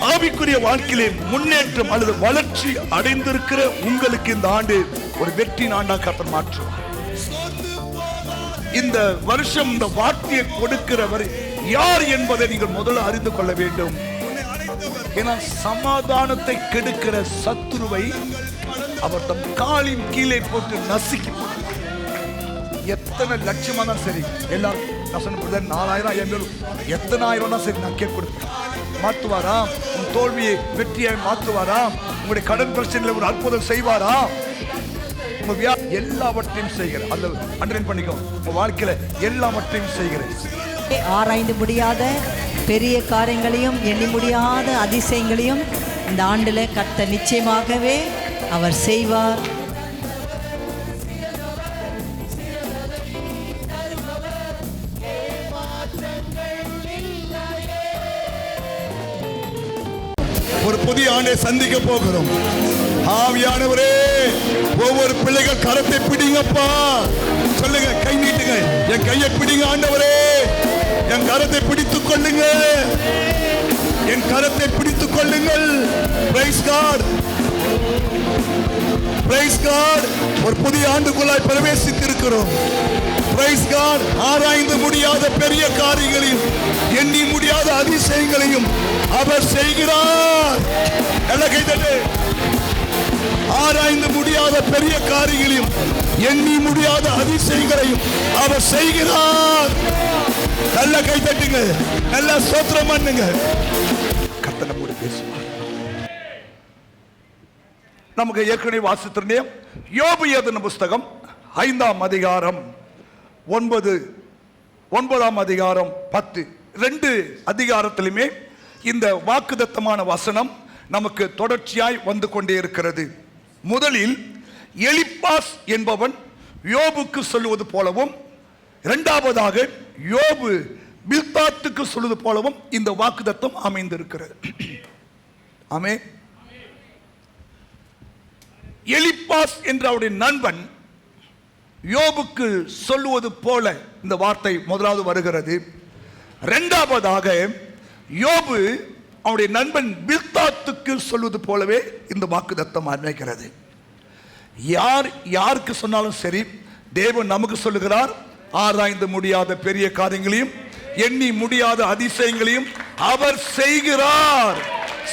ஆவிக்குரிய வாழ்க்கையிலே முன்னேற்றம் அல்லது வளர்ச்சி அடைந்திருக்கிற உங்களுக்கு இந்த ஆண்டு ஒரு வெற்றி ஆண்டா கர்த்தர் மாற்றுவார். இந்த வருஷம் இந்த வார்த்தையை கொடுக்கிறவர் யார் என்பதை நீங்கள் முதல்ல அறிந்து கொள்ள வேண்டும். ஏன்னா சமாதானத்தை கெடுக்கிற சத்துருவை அவர் தம் காலின் கீழே போட்டு நசுக்கி எத்தனை லட்சமா தான் சரி, எல்லாரும் 4000 5000 எத்தனை ஆயிரம் தான் சரி, நான் கேட்க மாற்றுவாரா? உன் தோல்வியை வெற்றியாய் மாற்றுவாரா? உங்களுடைய கடன் பிரச்சனையில் ஒரு அற்புதம் செய்வாரா? உங்க எல்லாவற்றையும் செய்கிறேன். அதை அண்டர்லைன் பண்ணிக்கோ. உங்க வாழ்க்கையில எல்லாவற்றையும் செய்கிறேன். ஆராய்ந்து முடியாத பெரிய காரியங்களையும் எண்ணி முடியாத அதிசயங்களையும் இந்த ஆண்டுல கர்த்தர் நிச்சயமாகவே அவர் செய்வார். ஒரு புதிய ஆண்டை சந்திக்க போகிறோம். ஆவியானவரே, ஒவ்வொரு பிள்ளைகள் கரத்தை பிடிங்கப்பா. சொல்லுங்க, கை நீட்டுங்க. என் கையை பிடிங்க ஆண்டவரே, என் கரத்தை பிடித்துக் கொள்ளுங்க, என் கரத்தை பிடித்துக் கொள்ளுங்கள். Praise God, praise God. ஒரு புதிய ஆண்டுக்குள்ளாய் பிரவேசித்திருக்கிறோம். Price God. ஆராய்ந்து முடியாத பெரிய காரியங்களையும் எண்ணி முடியாத அதிசயங்களையும் அவர் செய்கிறார். ஆராய்ந்து முடியாத பெரிய காரியங்களையும் எண்ணி முடியாத அதிசயங்களையும் அவர் செய்கிறார். நல்ல கை தட்டுங்க, நல்ல ஸ்தோத்திரம் பண்ணுங்க. கர்த்தர் நம்மோடு பேசுவார். நமக்கு ஏற்கனவே வாசித்திருந்தோம் யோபு எழுதின புஸ்தகம் 5ஆம் அதிகாரம் 9ஆம் அதிகாரம் 10 2 அதிகாரத்திலுமே இந்த வாக்குத்தத்தமான வசனம் நமக்கு தொடர்ச்சியாய் வந்து கொண்டே இருக்கிறது. முதலில் எலிப்பாஸ் என்பவன் யோபுக்கு சொல்லுவது போலவும், இரண்டாவதாக யோபு பில்தாத்துக்கு சொல்லுவது போலவும் இந்த வாக்குத்தத்தம் அமைந்திருக்கிறது. ஆமென். எலிப்பாஸ் என்ற அவருடைய நண்பன் யோபுக்கு சொல்லுவது போல இந்த வார்த்தை முதலாவது வருகிறது. இரண்டாவதாக யோபு அவருடைய நண்பன் பில்தாத்துக்கு சொல்வது போலவே இந்த வாக்குத்தத்தம் அமைகிறது. யாருக்கு சொன்னாலும் சரி, தேவன் நமக்கு சொல்லுகிறார், ஆராய்ந்து முடியாத பெரிய காரியங்களையும் எண்ணி முடியாத அதிசயங்களையும் அவர் செய்கிறார்,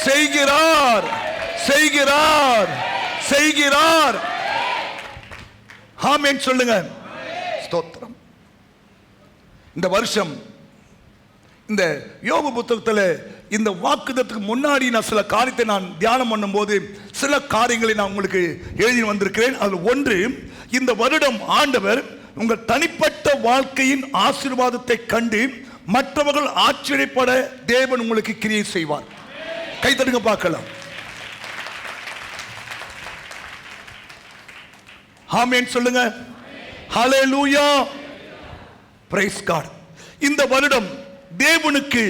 செய்கிறார், செய்கிறார், செய்கிறார். ஆமென் சொல்லுங்க. ஸ்தோத்திரம். இந்த வருஷம் இந்த யோபு புத்தகத்தில் இந்த வாக்குத்தத்துக்கு முன்னாடி நான் சில காரியத்தை நான் தியானம் பண்ணும்போது சில காரியங்களை நான் உங்களுக்கு எழுதி வந்திருக்கிறேன். அதில் ஒன்று, இந்த வருடம் ஆண்டவர் உங்கள் தனிப்பட்ட வாழ்க்கையின் ஆசீர்வாதத்தை கண்டு மற்றவர்கள் ஆச்சரியப்பட தேவன் உங்களுக்கு கிரியை செய்வார். கைத்தடுங்க பார்க்கலாம். ஆமென் சொல்லுங்க. ஹல்லேலூயா, பிரைஸ் காட். இந்த வருடம் தேவனுக்கு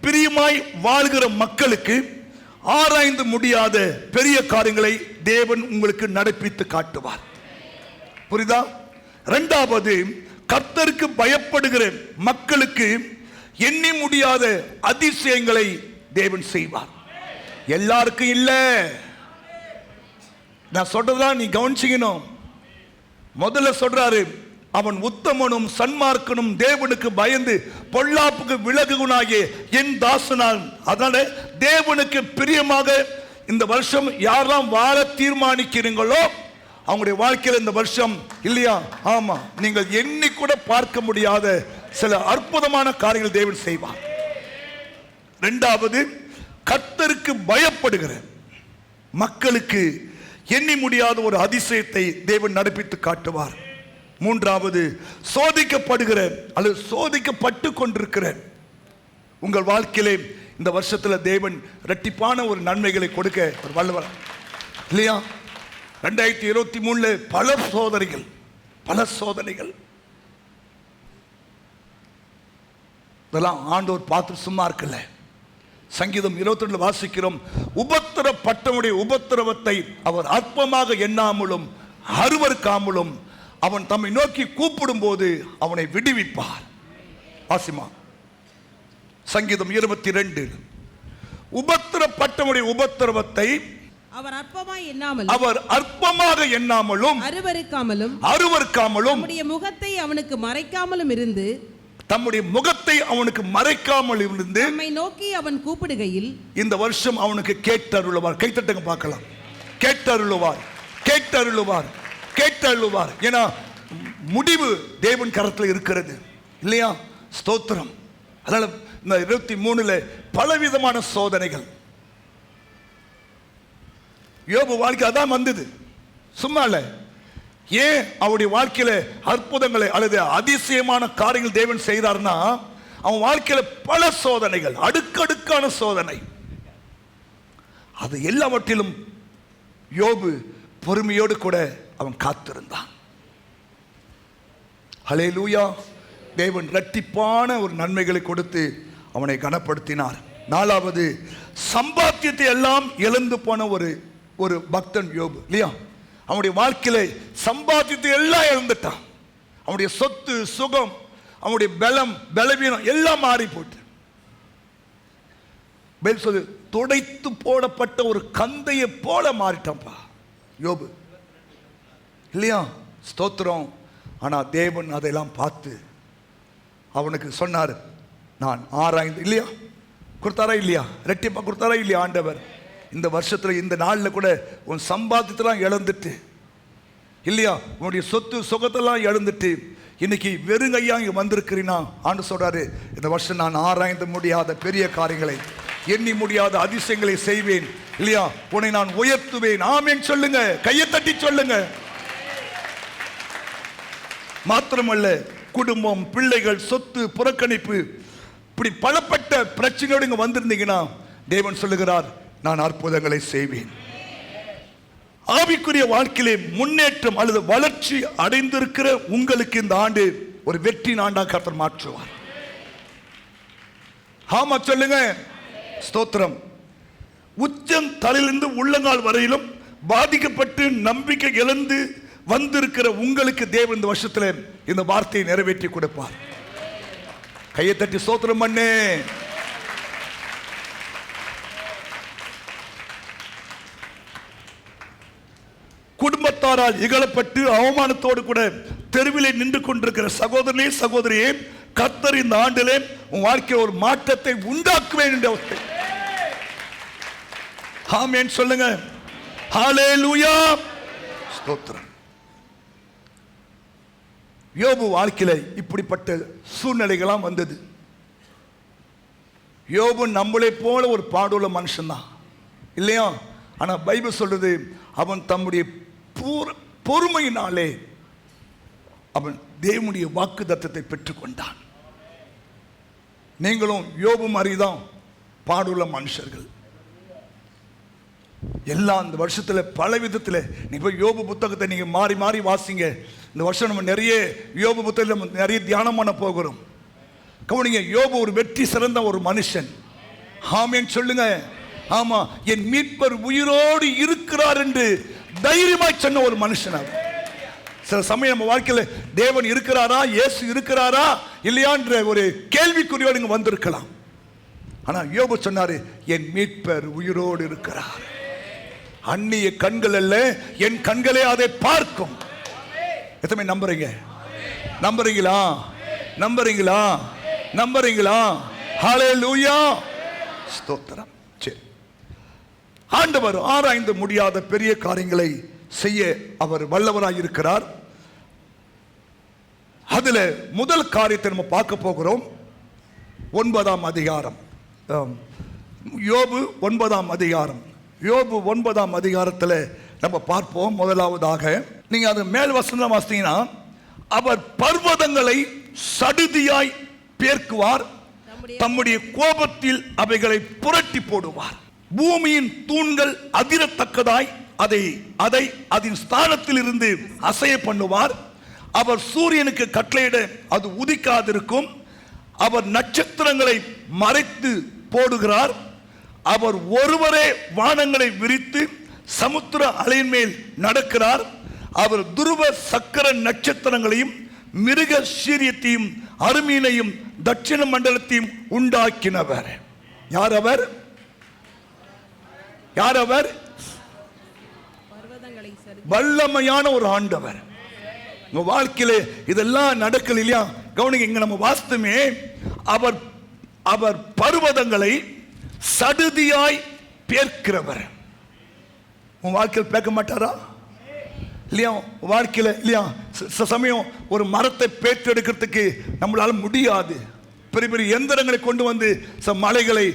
பிரியமாய் வாழ்கிற மக்களுக்கு ஆராய்ந்து முடியாத பெரிய காரியங்களை தேவன் உங்களுக்கு நடப்பித்து காட்டுவார். புரியுதா? இரண்டாவது, கர்த்தருக்கு பயப்படுகிற மக்களுக்கு எண்ணி முடியாத அதிசயங்களை தேவன் செய்வார். எல்லாருக்கும் இல்ல, நான் சொல்றதெல்லாம் நீ கவனிச்சுக்கணும். முதல்ல சொல்றாரு, அவன் உத்தமனும் சன்மார்க்கனும் தேவனுக்கு பயந்து பொல்லாப்புக்கு விலகுனாகிய என் தாசனான். அதனால தேவனுக்கு பிரியமாக இந்த வருஷம் யாரெல்லாம் வாழ தீர்மானிக்கிறீங்களோ அவங்களுடைய வாழ்க்கையில் இந்த வருஷம் இல்லையா, ஆமா, நீங்கள் எண்ணி கூட பார்க்க முடியாத சில அற்புதமான காரியங்கள் தேவன் செய்வார். இரண்டாவது, கர்த்தருக்கு பயப்படுகிற மக்களுக்கு எண்ணி முடியாத ஒரு அதிசயத்தை தேவன் நடப்பித்து காட்டுவார். மூன்றாவது, சோதிக்கப்படுகிற அல்லது சோதிக்கப்பட்டு கொண்டிருக்கிற உங்கள் வாழ்க்கையிலே இந்த வருஷத்தில் தேவன் இரட்டிப்பான ஒரு நன்மைகளை கொடுக்க ஒரு வல்லவர் இல்லையா. 2023 பல சோதனைகள் இதெல்லாம் ஆண்டவர் பார்த்து சும்மா இருக்கல. சங்கீதம் 22 வாசிக்கிறோம், உபத்திரப்பட்டவனுடைய உபத்திரவத்தை அவர் அற்பமாக எண்ணாமலும் அருவருக்காமலும் அவன் தம்மை நோக்கி கூப்பிடும் போது அவனை விடுவிப்பார். வாசிமா, சங்கீதம் 22. உபத்திரப்பட்டவனுடைய உபத்திரவத்தை அவர் அற்பமாக எண்ணாமலும் அருவருக்காமலும் தம்முடைய முகத்தை அவனுக்கு மறைக்காமலும் இருந்து நம்மை நோக்கி அவன் கூப்பிடுகையில் இந்த வருஷம் அவனுக்கு கேட்டருளுவார். கைத்தட்டுங்க பார்க்கலாம். கேட்டருளுவார். ஏன்னா முடிவு தேவன் கரத்தில் இருக்கிறது இல்லையா? ஸ்தோத்திரம். அதனால இந்த 23 பலவிதமான சோதனைகள் யோபு வாழ்க்கை அதான் வந்தது, சும்மா இல்ல. ஏன் அவருடைய வாழ்க்கையில அற்புதங்களை அல்லது அதிசயமான காரியங்கள் தேவன் செய்கிறார்னா, அவன் வாழ்க்கையில பல சோதனைகள், அடுக்கடுக்கான சோதனை. அது எல்லாவற்றிலும் யோபு பொறுமையோடு கூட அவன் காத்திருந்தான். ஹல்லேலூயா. தேவன் இரட்டிப்பான ஒரு நன்மைகளை கொடுத்து அவனை கனப்படுத்தினார். 4வது, சம்பாத்தியத்தை எல்லாம் இழந்து போன ஒரு பக்தன் யோபு இல்லையா? அவனுடைய வாழ்க்கையில சம்பாத்தியத்தை எல்லாம் இழந்துட்டான். அவனுடைய சொத்து சுகம், அவனுடைய பலவீனம் எல்லாம் மாறி போட்டு துடைத்து போடப்பட்ட ஒரு கந்தையை போல மாறிட்டான்ப்பா யோபு இல்லையா? ஸ்தோத்திரம். ஆனா தேவன் அதையெல்லாம் பார்த்து அவனுக்கு சொன்னார், நான் ஆராய்ந்து இல்லையா கொடுத்தாரா இல்லையா? ரெட்டிப்பா கொடுத்தாரா இல்லையா? ஆண்டவர் இந்த வருஷத்துல இந்த நாளில் கூட உன் சம்பாத்தியத்தெல்லாம் இழந்துட்டு இல்லையா, உன்னுடைய சொத்து சுகத்தெல்லாம் இழந்துட்டு இன்னைக்கு வெறுங்கையா இங்க வந்திருக்கிறீனா, ஆண்டு சொல்றாரு, இந்த வருஷம் நான் ஆராய்ந்து முடியாத பெரிய காரியங்களை, எண்ணி முடியாத அதிசயங்களை செய்வேன் இல்லையா? உன்னை நான் உயர்த்துவேன். ஆமென் சொல்லுங்க, கையை தட்டி சொல்லுங்க. மாத்திரமல்ல, குடும்பம், பிள்ளைகள், சொத்து, புறக்கணிப்பு, இப்படி பலப்பட்ட பிரச்சனையோடு இங்க வந்திருந்தீங்கன்னா தேவன் சொல்லுகிறார், நான் அற்புதங்களை செய்வேன். ஆவிக்குரிய வாழ்க்கையிலே முன்னேற்றம் அல்லது வளர்ச்சி அடைந்திருக்கிற உங்களுக்கு இந்த ஆண்டு ஒரு வெற்றி ஆண்டாக கர்த்தர் மாற்றுவார். ஆமா சொல்லுங்க. ஸ்தோத்திரம். உச்சம் தலையிலிருந்து உள்ளங்கால் வரையிலும் பாதிக்கப்பட்டு நம்பிக்கை இழந்து வந்திருக்கிற உங்களுக்கு தேவன் இந்த வருஷத்துல இந்த வார்த்தையை நிறைவேற்றி கொடுப்பார். கையை தட்டி ஸ்தோத்திரம் பண்ணு. குடும்பத்தாரால் இகழப்பட்டு அவமானத்தோடு கூட தெருவிலே நின்று கொண்டிருக்கிற சகோதரனே சகோதரியே, கர்த்தர் இந்த ஆண்டிலே உன் வாழ்க்கையில் ஒரு மாற்றத்தை உண்டாக்குவேன் என்ற வார்த்தை. ஆமென் சொல்லுங்க. ஹல்லேலூயா. ஸ்தோத்திரம். யோபு வாழ்க்கையில இப்படிப்பட்ட சூழ்நிலைகளாம் வந்தது. யோபு நம்மளை போல ஒரு பாடுள்ள மனுஷன் தான் இல்லையா? ஆனா பைபிள் சொல்றது, அவன் தம்முடைய பொறுமையினாலே அவன் தேவனுடைய வாக்குத்தத்தத்தை பெற்றுக்கொண்டான். நீங்களும் யோபு மாதிரிதான் பாடுள்ள மனுஷர்கள். எல்லாம் இந்த வருஷத்துல பல விதத்துல நீங்க யோபு புத்தகத்தை நீங்க மாறி மாறி வாசிங்க. இந்த வருஷம் நம்ம நிறைய யோபு புத்தகத்தில் நிறைய தியானம் பண்ண போகிறோம். கவனிங்க, யோபு ஒரு வெற்றி சிறந்த ஒரு மனுஷன். ஆமென் சொல்லுங்க. ஆமா, என் மீட்பர் உயிரோடு இருக்கிறார் என்று தைரியமாய் சொன்ன ஒரு மனுஷன். சில சமயம் நம்ம வாழ்க்கையில தேவன் இருக்கிறாரா, இயேசு இருக்கிறாரா இல்லையான்ற ஒரு கேள்விக்குறியோடு இங்க வந்திருக்கலாம். ஆனா யோபு சொன்னாரு, என் மீட்பர் உயிரோடு இருக்கிறார். அந்நிய கண்கள் அல்ல, என் கண்களே அதை பார்க்கும். எத்தனை நம்புறீங்க? நம்புறீங்களா? நம்புறீங்களா? நம்புறீங்களா? ஹல்லேலூயா. ஸ்தோத்திரம். ஆண்டவர் ஆராய்ந்து முடியாத பெரிய காரியங்களை செய்ய அவர் வல்லவராய் இருக்கிறார். அதுல முதல் காரியத்தை நம்ம பார்க்க போகிறோம். 9ஆம் அதிகாரம், யோபு 9ஆம் அதிகாரம். யோபு 9ஆம் அதிகாரத்தில் நம்ம பார்ப்போம். முதலாவதாக நீங்க அது மேல் வசனம் வாசித்தீங்கன்னா, அவர் பர்வதங்களை சடுதியாய் பேர்க்குவார், தம்முடைய கோபத்தில் அவைகளை புரட்டி போடுவார். பூமியின் தூண்கள் அதிரத்தக்கதாய் அதை அதன் ஸ்தானத்தில் இருந்து அசைய பண்ணுவார். அவர் சூரியனுக்கு கட்டளையிட அது உதிக்காதிருக்கும். அவர் நட்சத்திரங்களை மறைத்து போடுகிறார். அவர் ஒருவரே வானங்களை விரித்து சமுத்திர அலையின் மேல் நடக்கிறார். அவர் துருவ சக்கர நட்சத்திரங்களையும் மிருக சீரியத்தையும் அருமீனையும் தட்சிண மண்டலத்தையும் உண்டாக்கினவர். யார் அவர்? யார் அவர்? வல்லமையான ஒரு ஆண்டவர். உங்க வாழ்க்கையில இதெல்லாம் நடக்கல இல்லையா? கவனிங்க, இங்க நம்ம வாஸ்துமே அவர் அவர் பர்வதங்களை சடுதியாய் பேர்க்கிறவர். உன் வாழ்க்கையில் பேக்க மாட்டாரா இல்லையா? வாழ்க்கையில இல்லையா சமயம் ஒரு மரத்தை பேற்றெடுக்கிறதுக்கு நம்மளால முடியாது. பெரிய பெரிய எந்திரங்களை கொண்டு வந்து மலைகளை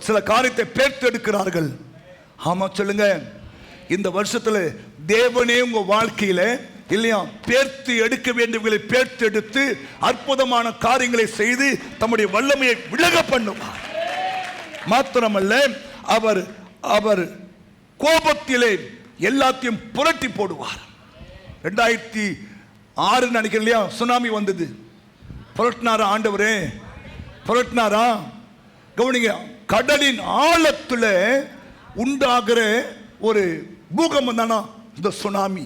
சில காரியத்தை பேர்த்தெடுக்கிறார்கள். ஆமா சொல்லுங்க, இந்த வருஷத்துல தேவனே உங்க வாழ்க்கையில இல்லையா பேர்த்து எடுக்க வேண்டியவர்களை பேர்த்து எடுத்து அற்புதமான காரியங்களை செய்து தம்முடைய வல்லமையை விலக பண்ணுவார். மாத்திரமல்ல, அவர் அவர் கோபத்திலே எல்லாத்தையும் புரட்டி போடுவார். 2006 நினைக்கிறேன் இல்லையா, சுனாமி வந்தது. புரட்டினாரா ஆண்டவரே? புரட்டினாரா? கவனிங்க, கடலின் ஆழத்துல உண்டாகிற ஒரு பூகம்பம் தானா இந்த சுனாமி.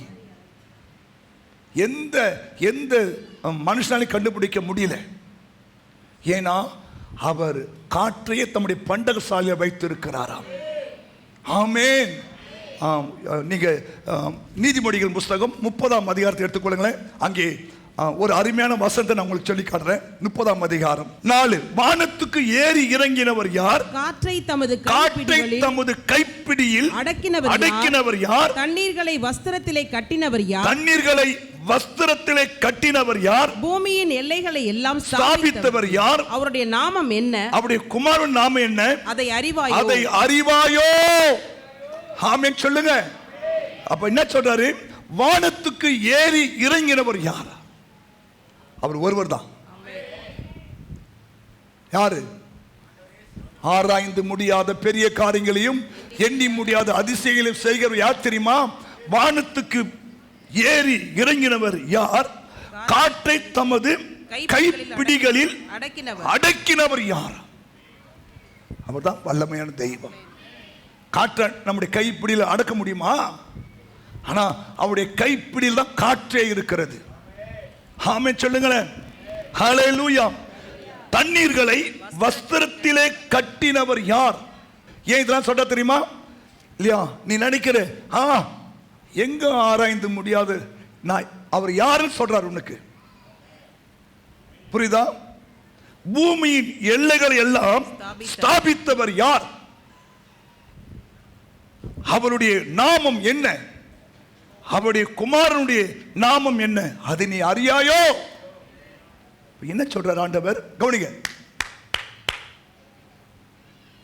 எந்த எந்த மனுஷனாலையும் கண்டுபிடிக்க முடியல. ஏன்னா அவர் காற்றையே தம்முடைய பண்டகசாலையை வைத்திருக்கிறாராம். ஆமென். நீங்க நீதிமொழிகள் புஸ்தகம் 30ஆம் அதிகாரத்தை எடுத்துக்கொள்ளுங்களேன். அங்கே ஒரு அருமையான வசனத்தை நான் உங்களுக்கு சொல்லி காட்டுறேன். 30ஆம் அதிகாரம் 4. வானத்துக்கு ஏறி இறங்கினவர் யார்? காற்றை தமது கைப்பிடியில் அடக்கினவர் யார்? தண்ணீர்களை வஸ்திரத்திலே கட்டினவர் யார்? தண்ணீர்களை வஸ்திரத்திலே கட்டினவர் யார்? பூமியின் எல்லைகளை எல்லாம் ஸ்தாபித்தவர் யார்? அவருடைய நாமம் என்ன? அவருடைய குமாரன் நாமம் என்ன? அதை அறிவாயோ? ஆமென் சொல்லுங்க. அப்ப என்ன சொல்றாரு? வானத்துக்கு ஏறி இறங்கினவர் யார்? அவர் ஒருவர் தான். யாரு? ஆராய்ந்து முடியாத பெரிய காரியங்களையும் எண்ணி முடியாத அதிசயங்களையும் செய்கிறவர் யார் தெரியுமா? வானத்துக்கு ஏறி இறங்கினவர் யார்? காற்றை தமது கைப்பிடிகளில் அடக்கினவர் யார்? அவர்தான் வல்லமையான தெய்வம். காற்றை நம்முடைய கைப்பிடியில் அடக்க முடியுமா? ஆனா அவருடைய கைப்பிடியில் தான் காற்றே இருக்கிறது. ஆமென் சொல்லுங்களேன். ஹல்லேலூயா. தண்ணீர்களை வஸ்திரத்திலே கட்டினவர் யார்? ஏன் இதெல்லாம் சொல்ற தெரியுமா இல்லையா? நீ நினைக்கிற எங்க ஆராய்ந்து முடியாது, நான் அவர் யாருன்னு சொல்றார் உனக்கு. புரியுதா? பூமியின் எல்லைகளை எல்லாம் ஸ்தாபித்தவர் யார்? அவருடைய நாமம் என்ன? அவருடைய குமாரனுடைய நாமம் என்ன? அதை நீ அறியாயோ? என்ன சொல்றார் ஆண்டவர்? கவனிங்க.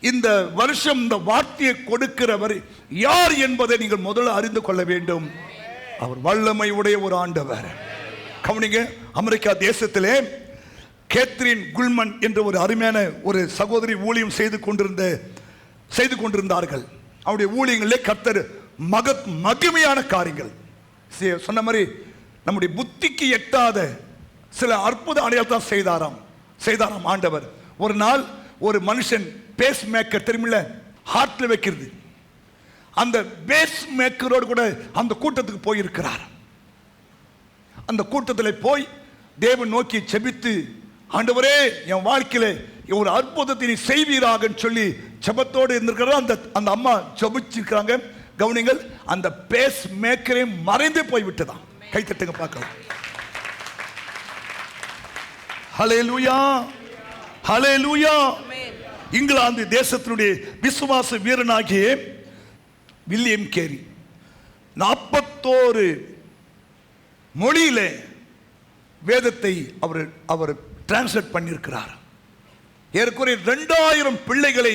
இந்த வருஷம் இந்த வார்த்தையை கொடுக்கிறவர் யார் என்பதை நீங்கள் முதல்ல அறிந்து கொள்ள வேண்டும். அவர் வல்லமை உடைய ஒரு ஆண்டவர். கவனிங்க, அமெரிக்கா தேசத்திலே கேத்ரின் குல்மன் என்ற ஒரு அருமையான ஒரு சகோதரி ஊழியம் செய்து கொண்டிருந்தார்கள். அவருடைய ஊழியங்களிலே கர்த்தர் மகிமையான காரியங்கள் சொன்ன மாதிரி நம்முடைய புத்திக்கு எட்டாத சில அற்புத அடையாளத்தான் செய்தாராம் ஆண்டவர். ஒரு நாள் ஒரு மனுஷன் பேஸ் மேக்கர் தெரியுமில்ல, ஹார்ட்ல வைக்கிறது, அந்த பேஸ் மேக்கரோடு கூட அந்த கூட்டத்துக்கு போயிருக்கிறார். அந்த கூட்டத்தில் போய் தேவன் நோக்கி செபித்து, ஆண்டவரே என் வாழ்க்கையில ஒரு அற்புதத்தை நீ செய்வீராக சொல்லி ஜெபத்தோடு இருந்திருக்கிற அந்த அம்மா ஜெபிச்சிருக்கிறாங்க. கவனிங்கள், அந்த பேஸ் மேக்கரே மறைந்து போய்விட்டதாம். கை தட்டுங்க பார்க்கலாம். ஹல்லேலூயா, ஹல்லேலூயா. இங்கிலாந்து தேசத்தினுடைய விசுவாச வீரனாகிய வில்லியம் கேரி 41 மொழியில வேதத்தை அவர் டிரான்ஸ்லேட் பண்ணியிருக்கிறார். ஏற்கனவே 2000 பிள்ளைகளை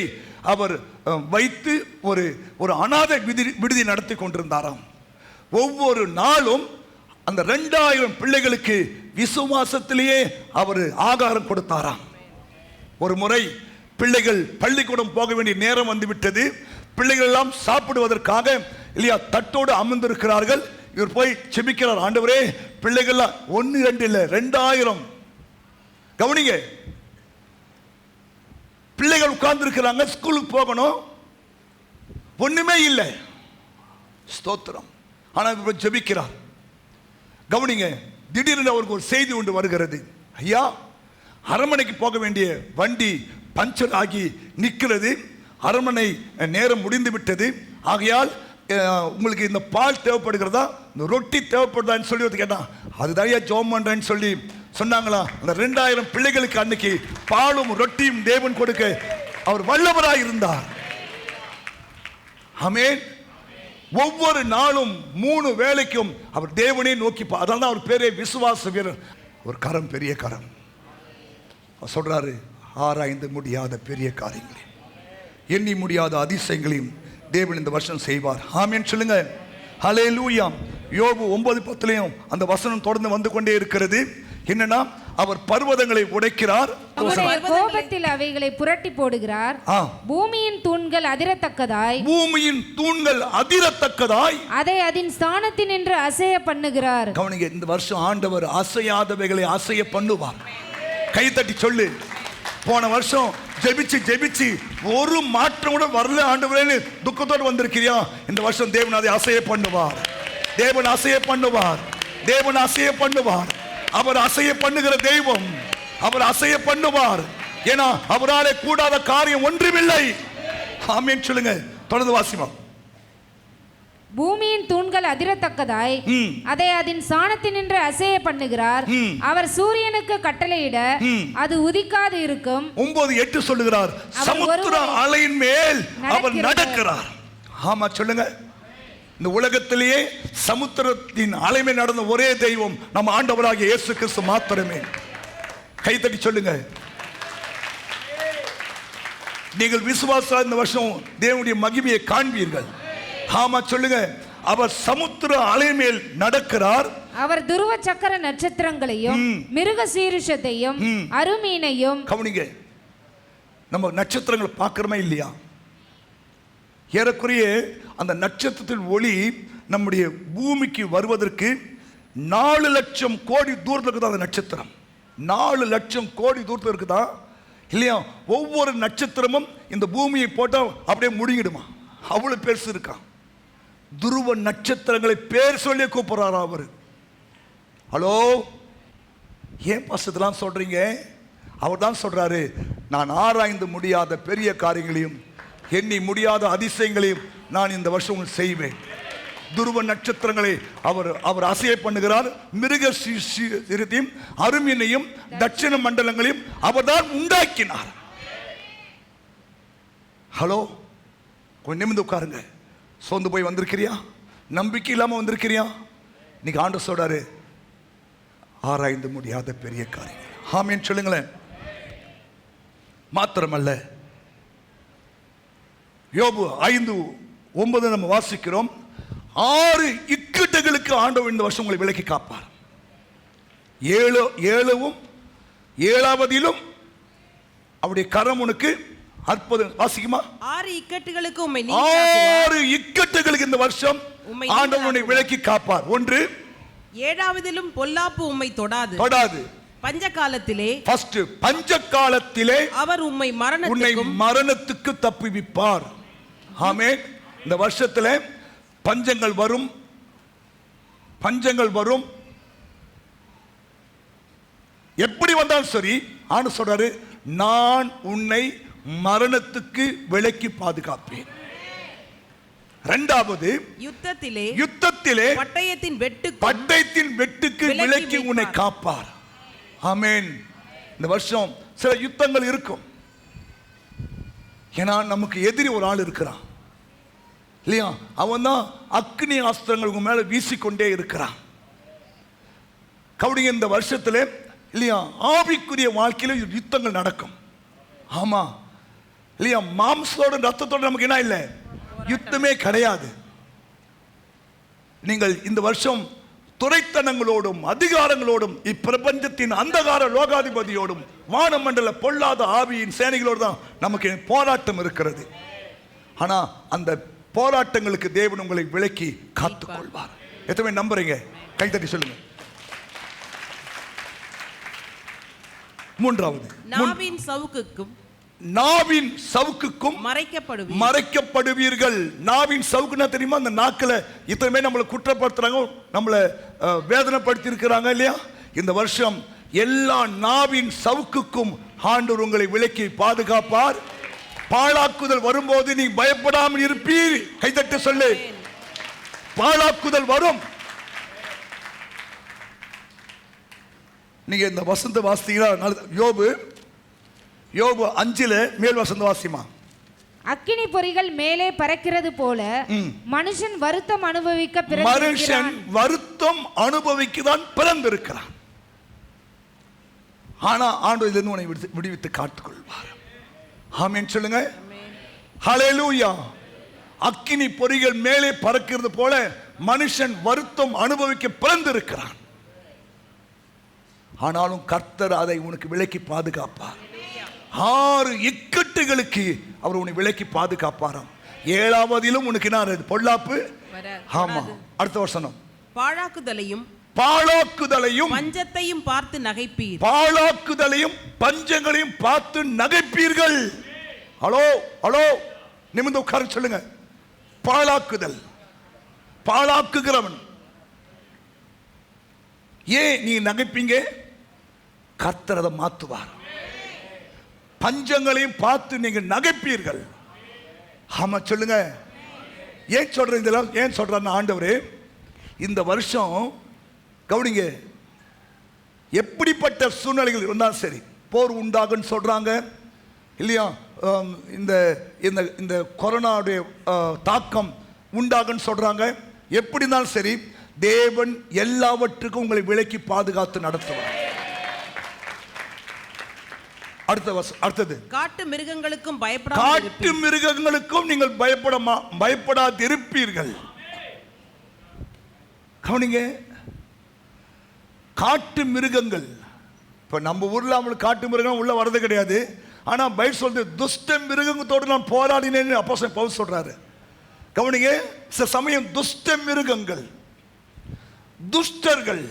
அவர் வைத்து ஒரு அநாதை விடுதி நடத்தி கொண்டிருந்தாராம். ஒவ்வொரு நாளும் அந்த 2000 பிள்ளைகளுக்கு விசுவாசத்திலேயே அவர் ஆகாரம் கொடுத்தாராம். ஒரு முறை பிள்ளைகள் பள்ளிக்கூடம் போக வேண்டிய நேரம் வந்துவிட்டது. பிள்ளைகள் எல்லாம் சாப்பிடுவதற்காக இல்லையா தட்டோடு அமர்ந்திருக்கிறார்கள். இவர் போய் செபிக்கிறார், ஆண்டவரே பிள்ளைகள்லாம் 1 2 இல்லை 2000. கவனிங்க, பிள்ளைகள் உட்கார்ந்து இருக்கிறாங்க, ஸ்கூலுக்கு போகணும், ஒண்ணுமே இல்லை. ஸ்தோத்திரம். ஆனால் இவர் ஜெபிக்கிறார். கவனிங்க, திடீரென்று அவருக்கு ஒரு செய்தி ஒன்று வருகிறது. ஐயா, அரண்மனைக்கு போக வேண்டிய வண்டி பஞ்சர் ஆகி நிற்கிறது, அரண்மனை நேரம் முடிந்து விட்டது, ஆகையால் உங்களுக்கு இந்த பால் தேவைப்படுகிறதா, இந்த ரொட்டி தேவைப்படுதான்னு சொல்லி வந்து கேட்டான். அதுதான் ஐயா ஜோம் பண்றேன்னு சொல்லி சொன்னாங்களா. அந்த 2000 பிள்ளைகளுக்கு அன்னைக்கு பாலும் ரொட்டியும் தேவன் கொடுக்க அவர் வல்லவராய் இருந்தார். ஆமென். ஒவ்வொரு நாளும் 3 வேளைக்கும் அவர் தேவனே நோக்கி, அதனால தான் அவர் பேரே விசுவாச வீரர். ஒரு கரம், பெரிய கரம். அவர் சொல்றாரு, ஆராய்ந்து முடியாத பெரிய காரியங்களையும் எண்ணி முடியாத அதிசயங்களையும் தேவன் இந்த வருஷம் செய்வார். ஆமென் சொல்லுங்க. ஹல்லேலூயா. யோபு 9:10 அந்த வசனம் தொடர்ந்து வந்து கொண்டே இருக்கிறது. என்னன்னா, அவர் பர்வதங்களை உடைக்கிறார், கோபத்தில் அவைகளை புரட்டி போடுகிறார், பூமியின் தூண்கள் அதிரத்தக்கதாய், பூமியின் தூண்கள் அதிரத்தக்கதாய் அதை அதன் ஸ்தானத்தினின்று அசைய பண்ணுகிறார். கவனிங்க, இந்த வருஷம் ஆண்டவர் அசையாதவைகளை அசைய பண்ணுவார். கை தட்டி சொல்லு. போன வருஷம் ஜெபிச்சு ஜெபிச்சு ஒரு மாற்றம் கூட வரல ஆண்டவரேன்னு துக்கத்தோடு வந்திருக்கிறியா? இந்த வருஷம் தேவன் அதை அசைய பண்ணுவார். தேவன் அசைய பண்ணுவார். தேவன் அசைய பண்ணுவார். அவர் அசைய பண்ணுகிற தெய்வம். அவர் அசைய பண்ணுவார். ஏன்னா அவராலே கூடாத காரியம் ஒன்றுமில்லை. ஆமென் சொல்லுங்க. தொடர்ந்து வாசிமா. பூமியின் தூண்கள் அதிரத்தக்கதாய் அதை அதன் சாணத்தினின்று அசைய பண்ணுகிறார். அவர் சூரியனுக்கு கட்டளையிட அது உதிக்காது இருக்கும். 9:8 சொல்லுகிறார், சமுத்திர அலையின் மேல் அவர் நடக்கிறார். ஆமா சொல்லுங்க. இந்த உலகத்திலேயே சமுத்திரத்தின் அலைமை நடந்த ஒரே தெய்வம் நம்ம ஆண்டவராகிய இயேசு கிறிஸ்து மாத்திரமே. கைத்தட்டி சொல்லுங்க. நீங்கள் விசுவாச இந்த வருஷம் தேவனுடைய மகிமையை காண்பீர்கள். ஆமா சொல்லுங்க. அவர் சமுத்திர அலை மேல் நடக்கிறார். அவர் துருவ சக்கர நட்சத்திரங்களையும் மிருக சீருஷத்தையும் அருமீனையும். கவனிங்க, நம்ம நட்சத்திரங்கள் பார்க்கிறோமா இல்லையா? ஏறக்குறைய அந்த நட்சத்திரத்தின் ஒளி நம்முடைய பூமிக்கு வருவதற்கு 4 லட்சம் கோடி தூரத்தில் இருக்குதா அந்த நட்சத்திரம். 4 லட்சம் கோடி தூரத்தில் இருக்குதா இல்லையா? ஒவ்வொரு நட்சத்திரமும் இந்த பூமியை போட்டால் அப்படியே முடிங்கிடுமா, அவ்வளவு பெருசு இருக்கான். துருவ நட்சத்திரங்களை பேர் சொல்லி கூப்பிடுறாரா அவரு. ஹலோ, ஏன் பசத்தெல்லாம் சொல்றீங்க? அவர் தான் சொல்றாரு, நான் ஆராய்ந்து முடியாத பெரிய காரியங்களையும் எண்ணி முடியாத அதிசயங்களையும் நான் இந்த வருஷம் செய்வேன். துருவ நட்சத்திரங்களை அவர் அசைய பண்ணுகிறார். மிருக சீரத்தையும் அருமீனையும் தட்சிண மண்டலங்களையும் அவர் தான் உண்டாக்கினார். ஹலோ, கொஞ்சம் நிமிர்ந்து உட்காருங்க. சோர்ந்து போய் வந்திருக்கிறியா? நம்பிக்கை இல்லாம வந்திருக்கிறியா? இன்னைக்கு ஆண்டவர் சொல்றாரு, ஆராய்ந்து முடியாத பெரிய காரியங்கள். ஆமென் சொல்லுங்களேன். மாத்திரமல்ல, யோபு 5:9 நம்ம வாசிக்கிறோம், 6 இக்கட்டுகளுக்கு ஆண்டவர் இந்த வருஷம் உங்களை விலக்கி காப்பார். 7வது அவருடைய கரம் உனக்கு அற்புதம். வாசிக்குமா? 6 இக்கட்டுகளுக்கு உம்மை 6 இக்கட்டுகளுக்கு இந்த வருஷம் ஆண்டவர் உன்னை விலக்கி காப்பார். 1, 7வதிலும் பொல்லாப்பு உம்மை தொடாது. பஞ்ச காலத்திலே, ஃபர்ஸ்ட் பஞ்ச காலத்திலே அவர் உம்மை மரணத்துக்கு தப்புவிப்பார். ஆமென். இந்த வருஷத்துல பஞ்சங்கள் வரும். எப்படி வந்தாலும் சரி, ஆண்டவர் சொல்றாரு, நான் உன்னை மரணத்துக்கு விலக்கி பாதுகாப்பேன். 2வது, யுத்தத்திலே பட்டயத்தின் வெட்டுக்கு விலக்கி உன்னை காப்பார். ஆமென். இந்த வருஷம் சில யுத்தங்கள் இருக்கும். ஏன்னா நமக்கு எதிரி ஒரு ஆள் இருக்கிறான் இல்லையா? அவன் தான் அக்னி ஆஸ்திரங்கள் உங்க மேல வீசிக்கொண்டே இருக்கிறான். கவுடிங்க, இந்த வருஷத்துல இல்லையா ஆவிக்குரிய வாழ்க்கையில யுத்தங்கள் நடக்கும். ஆமா இல்லையா? மாம்சத்தோட ரத்தத்தோட நமக்கு என்ன இல்லை, யுத்தமே கிடையாது. நீங்கள் இந்த வருஷம் துரைத்தனங்களோடும் அதிகாரங்களோடும் இப்பிரபஞ்சத்தின் அந்தகார லோகாதிபதியோடும் வானமண்டல பொல்லாத ஆவியின் சேனைகளோடு தான் நமக்கு போராட்டம் இருக்கிறது. ஆனா அந்த போராட்டங்களுக்கு தேவன் உங்களை விலக்கி காத்துக் கொள்வார். எத்தனை நம்புறீங்க? கைத்தட்டி சொல்லுங்க. 3வது, நாவின் சவுக்குக்கும் மறைக்கப்படுவீர்கள். நாவின் சவுக்குன்னா தெரியுமா? அந்த நாக்கில் இத்தனை நம்மளை குற்றப்படுத்துறாங்க, நம்மளை வேதனைப்படுத்தி இருக்கிறாங்க இல்லையா? இந்த வருஷம் எல்லா நாவின் சவுக்குக்கும் ஆண்டவர் உங்களை விலக்கி பாதுகாப்பார். பாழாக்குதல் வரும்போது நீ பயப்படாமல் இருப்பீர். கைதட்டு சொல்லு, பாழாக்குதல் வரும். நீங்க இந்த வசந்த வாசித்தீங்கன்னா யோபு 5 மேல் வசந்த வாசிமா. அக்கினி பொறிகள் மேலே பறக்கிறது போல மனுஷன் வருத்தம் அனுபவிக்க தான் பிறந்திருக்கிறான். ஆனா ஆண்டவர் இதிலிருந்து உன்னை விடுவித்து காத்துக்கொள்வார். ஆமென் சொல்லுங்க. ஹல்லேலூயா. அக்கினி பொறிகள் மேலே பறக்கிறது போல மனுஷன் வருத்தம் அனுபவிக்க பிறந்திருக்கிறான். ஆனாலும் கர்த்தர் அதை உனக்கு விலக்கி பாதுகாப்பார். 6 இக்கட்டுகளுக்கு அவர் உன்னை விலக்கி பாதுகாப்பாராம். 7ஆவதிலும் உனக்கு என்ன பொல்லாப்பு. ஆமா, அடுத்த வசனம். பாழாக்குதலையும் பஞ்சத்தையும் பார்த்து நகைப்பீர். பாழாக்குதலையும் பஞ்சங்களையும் பார்த்து நகைப்பீர்கள். ஹலோ ஹலோ, நிமிர்ந்து உட்கார சொல்லுங்க. பாழாக்குதல், பாழாக்குகிறவன். ஏன் நீ நகைப்பீங்க? கர்த்தர் அதை மாத்துவார். பஞ்சங்களையும் பார்த்து நீங்க நகைப்பீர்கள். ஆமா சொல்லுங்க. ஏன் சொல்றேன் இதெல்லாம்? ஏன் சொல்றேன் ஆண்டவரே, இந்த வருஷம் கவனிங்க, எப்படிப்பட்ட சூழ்நிலைகள் இருந்தாலும் சரி, போர் உண்டாகுன்னு சொல்றாங்க இல்லையா, இந்த இந்த இந்த கொரோனாவுடைய தாக்கம் உண்டாகுன்னு சொல்றாங்க. எப்படி இருந்தாலும் சரி, தேவன் எல்லாவற்றுக்கும் உங்களை விலக்கி பாதுகாத்து நடத்துவார். அடுத்தது, காட்டு மிருகங்களுக்கும் நீங்கள் பயப்படாதிருப்பீர்கள். கவனிங்க, காட்டு மிருகங்கள். இப்ப நம்ம ஊர்ல அவங்களுக்கு காட்டு மிருகம் உள்ள வரது கிடையாது. ஆனா பைபிள் சொல்றது, துஷ்ட மிருகத்தோடு நான் போராடினேன்னு அப்போஸ்தலன் பவுல் சொல்றாரு. கவனிங்க, சில சமயம் துஷ்ட மிருகங்கள், துஷ்டர்கள்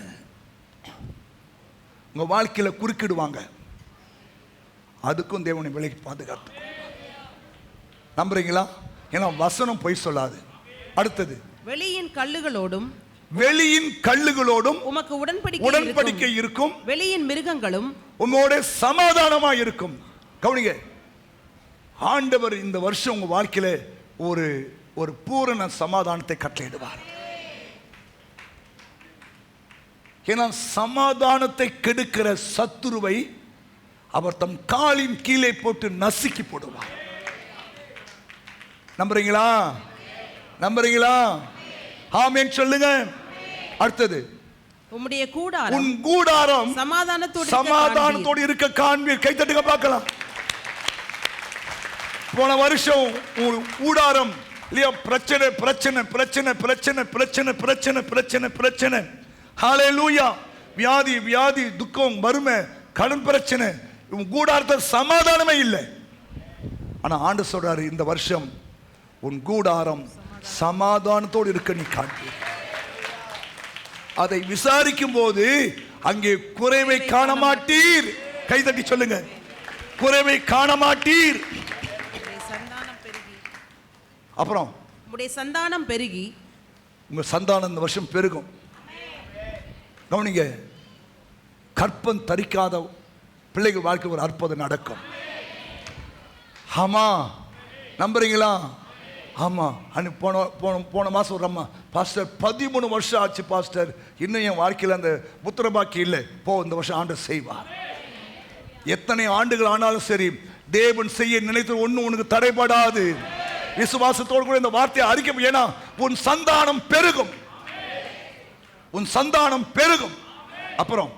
உங்க வாழ்க்கையில குறுக்கிடுவாங்க. அதுக்கும் தேவனை விலக்கி பாதுகாத்து நம்புறீங்களா? ஏன்னா வசனம் பொய் சொல்லாது. அடுத்தது, வெளியின் கல்லுகளோடும் உமக்கு உடன்படிக்கை இருக்கும். வெளியின் மிருகங்களும் உங்களோட சமாதானமா இருக்கும். கவனிங்க, ஆண்டவர் இந்த வருஷம் உங்க வாழ்க்கையில ஒரு பூரண சமாதானத்தை கட்டளையிடுவார். ஏன்னா சமாதானத்தை கெடுக்கிற சத்துருவை அவர் தம் காலின் கீழே போட்டு நசுக்கி போடுவார். நம்புறீங்களா? ஆமென் சொல்லுங்க. அடுத்தது, உன் கூடாரம் சமாதானத்தோடு இருக்க காண்பீர். கைத்தட்டுங்க பார்க்கலாம். போன வருஷம் உன் கூடாரம் இல்லையா, பிரச்சனை பிரச்சனை பிரச்சனை பிரச்சனை பிரச்சனை பிரச்சனை பிரச்சனை பிரச்சனை, ஹல்லேலூயா, வியாதி வியாதி, துக்கம், வறுமை, கடன் பிரச்சனை, உன் கூடாரத்தில் சமாதானமே இல்லை. ஆனா ஆண்டவர் சொல்றாரு, இந்த வருஷம் உன் கூடாரம் சமாதானத்தோடு இருக்க நீ காண்பீர். அதை விசாரிக்கும் போது அங்கே குறைவை காண மாட்டீர். கைதட்டி சொல்லுங்க, குறைவை காண மாட்டீர். அப்புறம் உங்களுடைய சந்தானம் பெருகி, உங்க சந்தானம் இந்த வருஷம் பெருகும். கவனிங்க, கற்பம் தரிக்காத பிள்ளைகள் வாழ்க்கை ஒரு அற்புதம் நடக்கும். ஆமா, நம்புறீங்களா? ஆமா. போன மாசம் ஒரு அம்மா, பாஸ்டர் 13 வருஷம் ஆச்சு பாஸ்டர், இன்னும் என் வாழ்க்கையில் அந்த புத்திர பாக்கி இல்லை. இந்த வருஷம் ஆண்டவர் செய்வார். எத்தனை ஆண்டுகள் ஆனாலும் சரி, தேவன் செய்ய நினைத்து ஒண்ணு உனக்கு தடைபடாது. விசுவாசத்தோடு கூட இந்த வார்த்தையை அறிக்கை. ஏன்னா உன் சந்தானம் பெருகும், உன் சந்தானம் பெருகும். அப்புறம்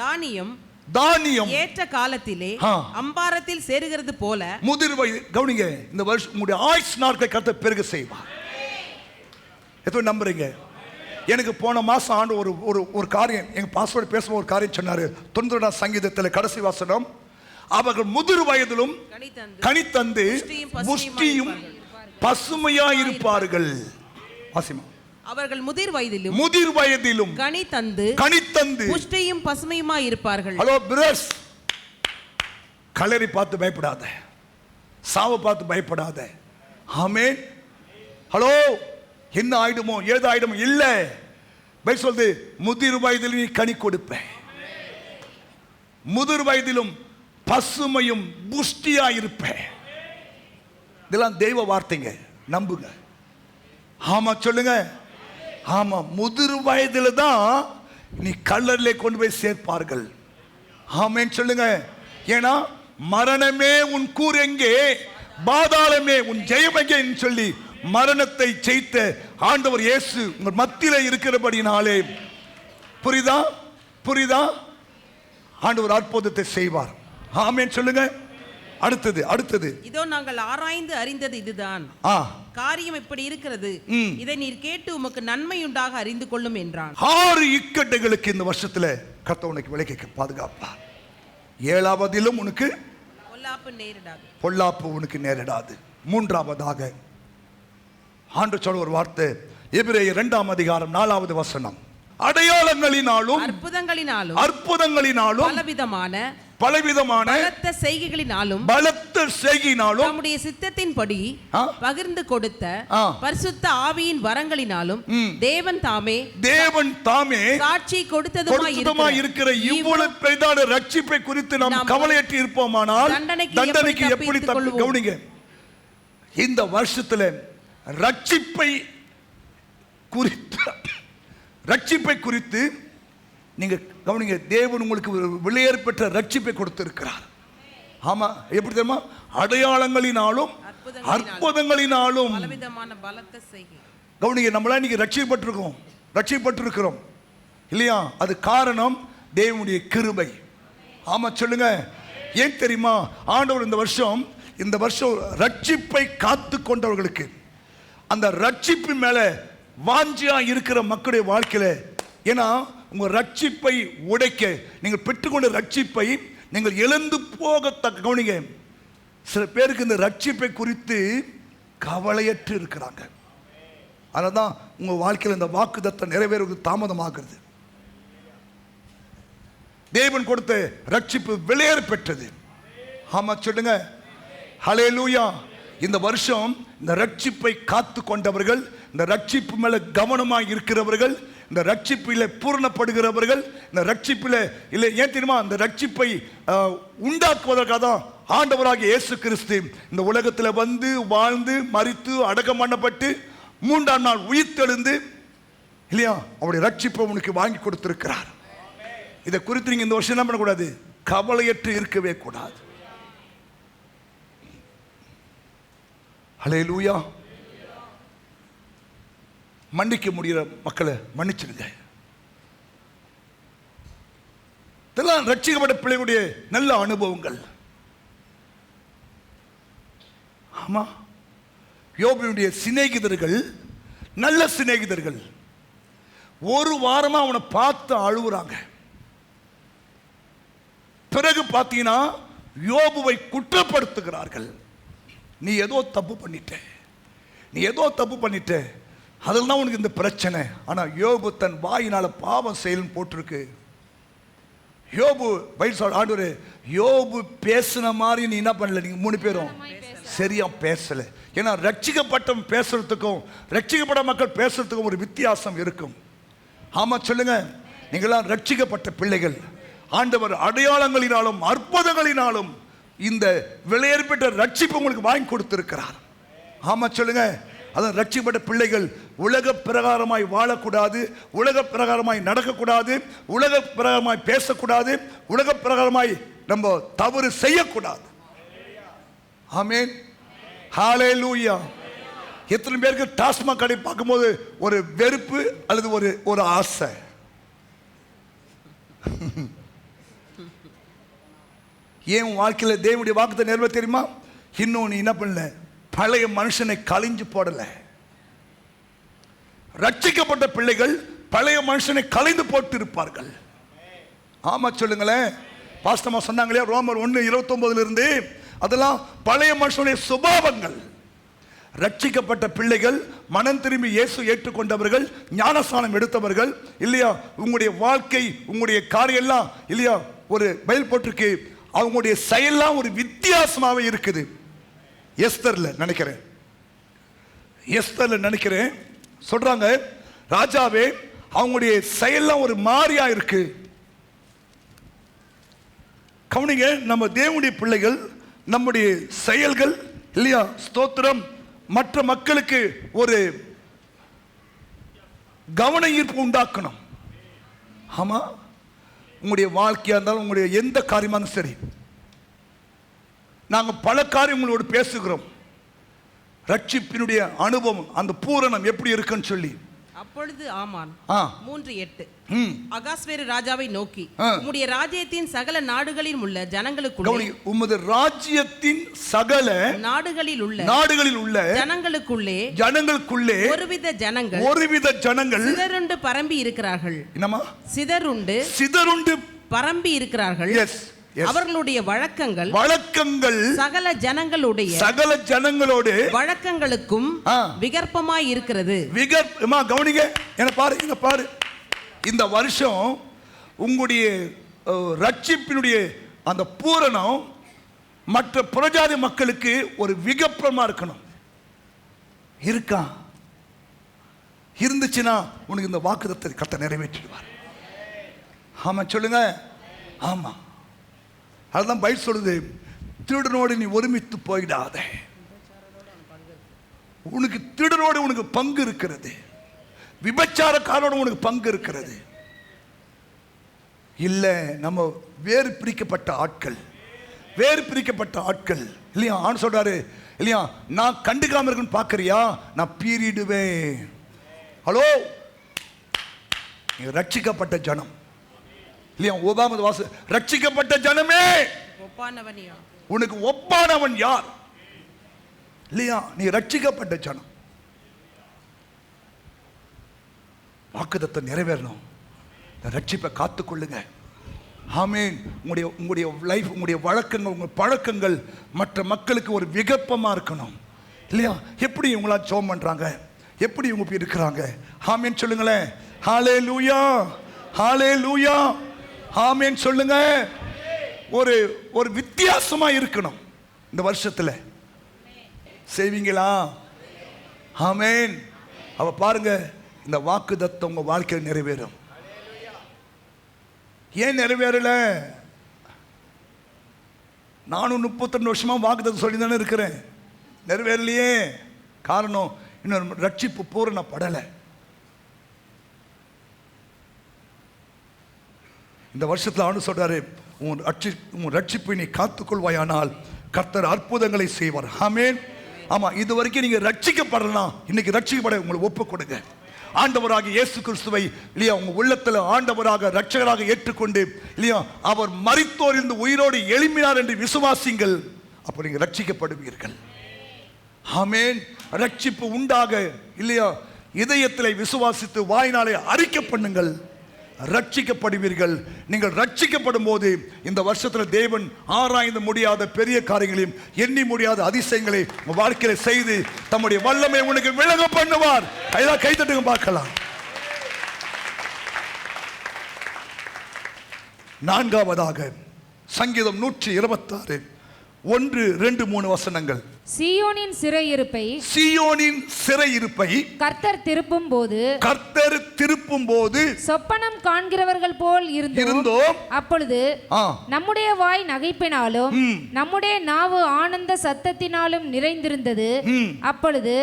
தானியம் ஏற்ற காலத்திலே அம்பாரத்தில் சேருகிறது போல முதிர் வயது. கவனிங்க, இந்த வருஷம் உங்களுடைய ஆயுஷ் நாட்களை கர்த்தர் பெருக செய்வார். எத்தனை நம்புறீங்க? எனக்கு போன மாசம் ஆண்டு ஒரு காரியம், எங்க பாஸ்டர் பேசும்போது ஒரு காரியம் சொன்னாரு. 92 சங்கீதத்தில் கடைசி வசனம், அவர்கள் முதிர் வயதிலும் கனித்தந்து புஷ்டியும் பசுமையாயிருப்பார்கள். வாசிமா, அவர்கள் முதிர் வயதிலும் கனித்தந்து புஷ்டியும் பசுமையுமாய் இருப்பார்கள். ஹலோ பிரதர்ஸ், கலரி பார்த்து பயப்படாத, சாவை பார்த்து பயப்படாத. ஆமென். ஹலோ, என்ன ஆயிடுமோ ஏதோ ஆயிடுமோ இல்ல. பைபிள் சொல்லுது, முதிர் வயதில் நீ கனி கொடுப்ப. முதிர் வயதிலும் பசுமையும் புஷ்டியா இருப்பேன். இதெல்லாம் தெய்வ வார்த்தைங்க, நம்புங்க. ஆமா சொல்லுங்க. ஆமா, முதிர் வயதில தான் நீ கல்லறையிலே கொண்டு போய் சேர்ப்பார்கள். ஆமென் சொல்லுங்க. ஏன்னா மரணமே உன் கூர் எங்கே, பாதாளமே உன் ஜெயம் எங்கே சொல்லி மரணத்தை ஜெயித்த ஆண்டவர் இயேசு உங்கள் மத்தியில இருக்கிறபடினாலே, புரியுதா புரியுதா, ஆண்டவர் அற்புதத்தை செய்வார். ஆமென் சொல்லுங்க. அடுத்தது இதோ நாங்கள் ஆராய்ந்து அறிந்தது இதுதான், காரியம் இப்படி இருக்கிறது, இதை நீர் கேட்டு உமக்கு நன்மை உண்டாக அறிந்து கொள்ளும் என்றான். 6 இக்கட்டுகளுக்கு இந்த வருஷத்துல கர்த்தர் உனக்கு விலக்கி பாதுகாப்பார். 7ஆவதிலும் உனக்கு பொல்லாப்பு உனக்கு நேரிடாது. 3ஆவதாக ஆண்டவர் சொல்ற ஒரு வார்த்தை, எபிரேயர் 2ஆம் அதிகாரம் 4வது வசனம், அடையாளங்களினாலும் அற்புதங்களினாலும் பலவிதமான பலத்த செய்கைகளினாலும் நம்முடைய சித்தத்தின்படி பகிர்ந்து கொடுத்த பரிசுத்த ஆவியின் வரங்களினாலும் தேவன் தாமே சாட்சி கொடுத்ததுமாய் இருக்கிற இவ்வளவு பெரிதான ரட்சிப்பை குறித்து நாம் கவலையற்று இருப்போமானால் தண்டனைக்கு எப்படி தப்பி. கவனிங்க, இந்த வருஷத்துல ரட்சிப்பை குறித்து நீங்க கவனிங்க. தேவன் உங்களுக்கு விலையேற பெற்ற ரட்சிப்பை கொடுத்திருக்கிறார். ஆமா, எப்படி தெரியுமா? அடையாளங்களினாலும் அற்புதங்களினாலும் கவனிங்க. நம்மளாம் இன்னைக்கு ரட்சிக்கப்பட்டிருக்கிறோம் இல்லையா? அது காரணம் தேவனுடைய கிருபை. ஆமா சொல்லுங்க. ஏன் தெரியுமா? ஆண்டவர் இந்த வருஷம் ரட்சிப்பை காத்து கொண்டவர்களுக்கு, அந்த ரட்சிப்பு மேல வாஞ்சியா இருக்கிற மக்களுடைய வாழ்க்கையில, ஏன்னா உங்க ரட்சிப்பை உடைக்க, நீங்கள் பெற்றுக்கொண்ட ரட்சிப்பை நீங்கள் இழந்து போகத்தக்க, கவனிங்க, சில பேருக்கு இந்த ரட்சிப்பை குறித்து கவலையற்று இருக்கிறாங்க. அதனால்தான் உங்க வாழ்க்கையில் இந்த வாக்குத்தத்தம் நிறைவேறுவது தாமதமாகிறது. தேவன் கொடுத்த ரட்சிப்பு விலையேற பெற்றது. ஆமா சொல்லுங்க. ஹல்லேலூயா. இந்த வருஷம் இந்த ரட்சிப்பை காத்து கொண்டவர்கள், இந்த ரட்சிப்பு மேல கவனமாக இருக்கிறவர்கள், இந்த ரட்சிப்பில் பூரணப்படுகிறவர்கள், இந்த ரட்சிப்பில் இல்லை, ஏன் தெரியுமா? இந்த ரட்சிப்பை உண்டாக்குவதற்காக தான் ஆண்டவராகிய இயேசு கிறிஸ்து இந்த உலகத்தில் வந்து வாழ்ந்து மரித்து அடக்கம் பண்ணப்பட்டு 3ஆம் நாள் உயிர்த்தெழுந்து இல்லையா, அவருடைய ரட்சிப்பை உனக்கு வாங்கி கொடுத்திருக்கிறார். இதை குறித்து நீங்க இந்த வருஷம் என்ன பண்ணக்கூடாது? கவலையற்று இருக்கவே கூடாது. ஹல்லேலூயா. மன்னிக்க முடிகிற மக்களை மன்னிச்சிருங்க. இதெல்லாம் ரட்சிக்கப்பட்ட பிள்ளைகளுடைய நல்ல அனுபவங்கள். ஆமா, யோபுடைய சிநேகிதர்கள் நல்ல சிநேகிதர்கள். ஒரு வாரமா அவனை பார்த்து அழுகுறாங்க. பிறகு பார்த்தீங்கன்னா யோபுவை குற்றப்படுத்துகிறார்கள். நீ ஏதோ தப்பு பண்ணிட்ட, அதெல்லாம் உனக்கு இந்த பிரச்சனை. ஆனா யோபு தன் வாயினால பாவம் செயல்னு போட்டிருக்கு. யோபு ஆண்டவரே, யோபு பேசின மாதிரி நீ என்ன பண்ணல, நீங்க 3 பேரும் சரியா பேசல. ஏன்னா ரட்சிக்கப்பட்ட பேசுறதுக்கும் ரட்சிக்கப்பட்ட மக்கள் பேசுறதுக்கும் ஒரு வித்தியாசம் இருக்கும். ஆமா சொல்லுங்க. நீங்களாம் ரட்சிக்கப்பட்ட பிள்ளைகள். ஆண்டவர் அடையாளங்களினாலும் அற்புதங்களினாலும் இந்த விலையேறப்பட்ட ரட்சிப்பு உங்களுக்கு வாங்கி கொடுத்திருக்கிறார். ஆமா சொல்லுங்க. அதான் ரட்சிக்கப்பட்ட பிள்ளைகள் உலக பிரகாரமாய் வாழக்கூடாது, உலக பிரகாரமாய் நடக்கக்கூடாது, உலக பிரகாரமாய் பேசக்கூடாது, உலக பிரகாரமாய் நம்ம தவறு செய்யக்கூடாது. ஆமென். ஹல்லேலூயா. எத்தனை பேருக்கு டாஸ்மாக் கடை பார்க்கும்போது ஒரு வெறுப்பு அல்லது ஒரு ஆசை? ஏன் வாழ்க்கையில் தேவனுடைய வாக்குத்தை நிறைவேற்ற தெரியுமா? இன்னும் நீ என்ன பண்ணல, பழைய மனுஷனை களைஞ்சு போடல. ரட்சிக்கப்பட்ட பிள்ளைகள் பழைய மனுஷனை களைந்து போட்டு இருப்பார்கள். ஆமா சொல்லுங்களேன். பாஸ்டமா சொன்னாங்க இல்லையா, ரோமர் 1:29 அதெல்லாம் பழைய மனுஷனுடைய சுபாவங்கள். ரட்சிக்கப்பட்ட பிள்ளைகள், மனம் திரும்பி இயேசு ஏற்றுக்கொண்டவர்கள், ஞானஸ்நானம் எடுத்தவர்கள் இல்லையா, உங்களுடைய வாழ்க்கை உங்களுடைய காரியம் எல்லாம் இல்லையா ஒரு பயில் போட்டிருக்கு. அவங்களுடைய செயல்லாம் ஒரு வித்தியாசமாகவே இருக்குது. எஸ்தர்ல நினைக்கிறேன் சொல்றாங்க, ராஜாவே அவங்களுடைய செயல்லாம் ஒரு மாறியா இருக்கு. கவனிங்க, நம்ம தேவனுடைய பிள்ளைகள், நம்முடைய செயல்கள் இல்லையா, ஸ்தோத்திரம், மற்ற மக்களுக்கு ஒரு கவன ஈர்ப்பு உண்டாக்கணும். ஆமா, உங்களுடைய வாழ்க்கையா இருந்தாலும் உங்களுடைய எந்த காரியமாக இருந்தாலும் சரி, நாங்கள் பல காரியம் உங்களோடு பேசுகிறோம். ரட்சிப்பினுடைய அனுபவம், அந்த பூரணம் எப்படி இருக்குன்னு சொல்லி. அப்பொழுது ஆமான் 3:8 அகாஸ்வேரு ராஜாவை நோக்கி, உம்முடைய ராஜ்யத்தின் சகல நாடுகளில் உள்ள ஜனங்களுக்குள்ளே, உமது ராஜ்யத்தின் சகல நாடுகளில் உள்ள ஜனங்களுக்குள்ளே ஒருவித ஜனங்கள் சிதறுண்டு பரம்பி இருக்கிறார்கள். என்னமா? சிதறுண்டு பரம்பி இருக்கிறார்கள். அவர்களுடைய வழக்கங்கள் சகல ஜனங்களோடு வழக்கங்களுக்கும் விகற்பமாய் இருக்கிறது. கவனிங்க, என்ன பாரு, இந்த வருஷம் உங்களுடைய ரட்சிப்பினுடைய அந்த பூரணம் மற்ற புறஜாதி மக்களுக்கு ஒரு விகற்பமா இருக்கணும். இருக்கா? இருந்துச்சுன்னா உனக்கு இந்த வாக்குத்தத்தை கர்த்தர் நிறைவேற்றிடுவார். ஆமா சொல்லுங்க. ஆமா, அதுதான் பைபிள் சொல்லுது, திருடனோடு நீ ஒருமித்து போயிடாத. உனக்கு திருடனோடு உனக்கு பங்கு இருக்கிறது, விபச்சாரக்காரோடு உனக்கு பங்கு இருக்கிறது. இல்ல, நம்ம வேறு பிரிக்கப்பட்ட ஆட்கள் இல்லையா? ஆண் சொல்றாரு இல்லையா, நான் கண்டுக்காம இருக்குன்னு பாக்குறியா, நான் பீறிடுவேன். ஹலோ, ரட்சிக்கப்பட்ட ஜனம் இல்லையா? ஒபாம வாசு, ரட்சிக்கப்பட்ட ஜனமே, உனக்கு ஒப்பானவன் யார் இல்லையா? நீ ரட்சிக்கப்பட்ட ஜனம். வாக்குத்தத்தம் நிறைவேறணும். ரட்சிப்பை காத்துக்கொள்ளுங்க. ஆமீன். உங்களுடைய லைஃப், உங்களுடைய வழக்கங்கள், உங்கள் பழக்கங்கள் மற்ற மக்களுக்கு ஒரு விகப்பமா இருக்கணும் இல்லையா? எப்படி இவங்களா ஜெபம் பண்றாங்க, எப்படி இவங்க இருக்கிறாங்க? ஆமீன் சொல்லுங்களேன். ஹல்லேலூயா, ஹல்லேலூயா, ஆமீன் சொல்லுங்க. ஒரு வித்தியாசமா இருக்கணும் இந்த வருஷத்துல. செய்வீங்களா? ஆமீன். அவ பாருங்க, இந்த வாக்குத்தத்தம் உங்க வாழ்க்கையில் நிறைவேறும். ஏன் நிறைவேறல? நானும் 32 வருஷமா வாக்குத்தத்தம் சொல்லி தானே இருக்கிறேன். நிறைவேறலையே. காரணம், இன்னும் ரட்சிப்பு பூரணப்படலை. இந்த வருஷத்துல ஆண்டு சொல்றாரு, உன் ரட்சிப்பை நீ காத்துக்கொள்வாயானால் கர்த்தர் அற்புதங்களை செய்வார். ஆமென். ஆமா, இது வரைக்கும் நீங்க ரட்சிக்கப்படலாம், இன்னைக்கு ரட்சிக்கப்பட உங்களை ஒப்பு கொடுங்க. ஆண்டவராக இயேசு கிறிஸ்துவை இல்லையா உங்க உள்ளத்துல ஆண்டவராக ரட்சகராக ஏற்றுக்கொண்டு இல்லையா, அவர் மரித்தோரிலிருந்து உயிரோடு எழும்பினார் என்று விசுவாசிங்கள். அப்ப நீங்க ரட்சிக்கப்படுவீர்கள். ஆமென். ரட்சிப்பு உண்டாக இல்லையா, இதயத்திலே விசுவாசித்து வாயினாலே அறிக்கை பண்ணுங்கள், ரட்சிக்கப்படுவீர்கள். நீங்கள் ரட்சிக்கப்படும் போது இந்த வருஷத்தில் தேவன் ஆராய்ந்து முடியாத பெரிய காரியங்களையும் எண்ணி முடியாத அதிசயங்களை உங்கள் வாழ்க்கையில செய்து தம்முடைய வல்லமை உனக்கு விளங்க பண்ணுவார். கைதட்டுங்க பார்க்கலாம். நான்காவதாக சங்கீதம் 126 1, 2, 3 வசனங்கள். சீயோனின் சிறையிருப்பை கர்த்தர் திருப்பும் போது சொப்பனம் காண்கிறவர்கள் போல் இருந்தோம். அப்பொழுது நம்முடைய வாய் நகைப்பினாலும் நம்முடைய நாவு ஆனந்த சத்தத்தினாலும் நிறைந்திருந்தது. அப்பொழுது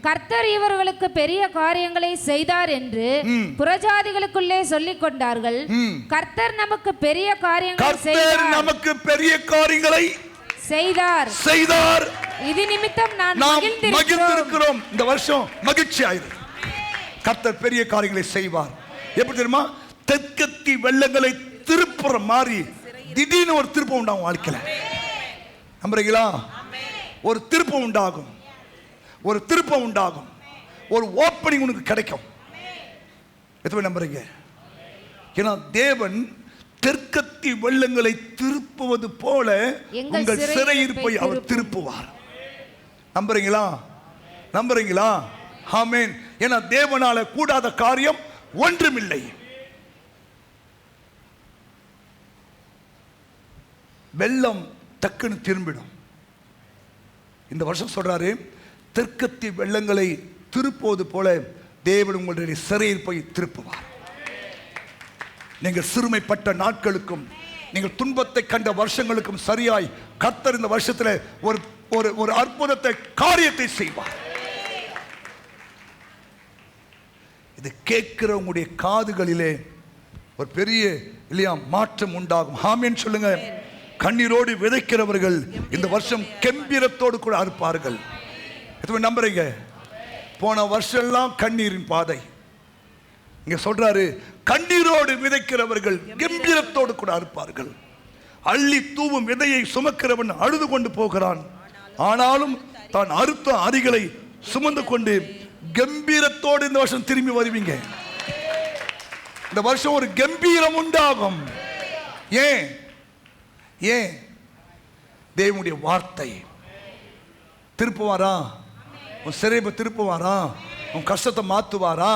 கர்த்தர் இவர்களுக்கு பெரிய காரியங்களை செய்தார் என்று புறஜாதிகளுக்குள்ளே சொல்லிக் கொண்டார்கள். கர்த்தர் நமக்கு பெரிய காரியங்களை செய்தார். இது நிமித்தம் நாம் மகிழ்ந்திருக்கிறோம். இந்த வருஷம் மகிழ்ச்சி ஆயிரு. கர்த்தர் பெரிய காரியங்களை செய்வார். எப்படி தெரியுமா? தெற்கத்தி வெள்ளங்களை திருப்புற மாதிரி திடீர்னு ஒரு திருப்பம் உண்டாகும் வாழ்க்கையில. நம்புறீங்களா? ஒரு திருப்பம் உண்டாகும், ஒரு ஓப்பனிங் உனக்கு கிடைக்கும். எத்தனை நம்புறீங்க? ஏன்னா தேவன் தெற்கத்தி வெள்ளங்களை திருப்புவது போல உங்கள் சிறையிருப்பை அவர் திருப்புவார். நம்புறீங்களா? ஆமென். ஏன்னா தேவனால கூடாத காரியம் ஒன்றுமில்லை. வெள்ளம் டக்குன்னு திரும்பிடும். இந்த வருஷம் சொல்றாரு, தெற்கத்தி வெள்ளங்களை திருப்புவது போல தேவன் உங்களுடைய சிறையிருப்பை திருப்புவார். நீங்கள் சிறுமைப்பட்ட நாட்களுக்கும் நீங்கள் துன்பத்தை கண்ட வருஷங்களுக்கும் சரியாய் கர்த்தர் இந்த வருஷத்தில் ஒரு ஒரு ஒரு அற்புதத்தை காரியத்தை செய்வார். இது கேட்கிற உங்களுடைய காதுகளிலே ஒரு பெரிய இல்லையா மாற்றம் உண்டாகும். ஆமென் சொல்லுங்க. கண்ணீரோடு விதைக்கிறவர்கள் இந்த வருஷம் கம்பீரத்தோடு கூட அறுப்பார்கள். எத்தனை நம்புறீங்க? போன வருஷம் எல்லாம் கண்ணீரின் பாதை. இங்க சொல்றாரு, கண்ணீரோடு விதைக்கிறவர்கள் கம்பீரத்தோடு கூட அறுப்பார்கள். அள்ளி தூவும் விதையை சுமக்கிறவன் அழுது கொண்டு போகிறான், ஆனாலும் தான் அறுத்த அரிகளை சுமந்து கொண்டு கம்பீரத்தோடு இந்த வருஷம் திரும்பி வருவீங்க. இந்த வருஷம் ஒரு கம்பீரம் உண்டாகும். ஏன்? ஏன்? தேவனுடைய வார்த்தை திருப்புவாரா? உன் சிறைப்பை திருப்புவாரா? உன் கஷ்டத்தை மாற்றுவாரா?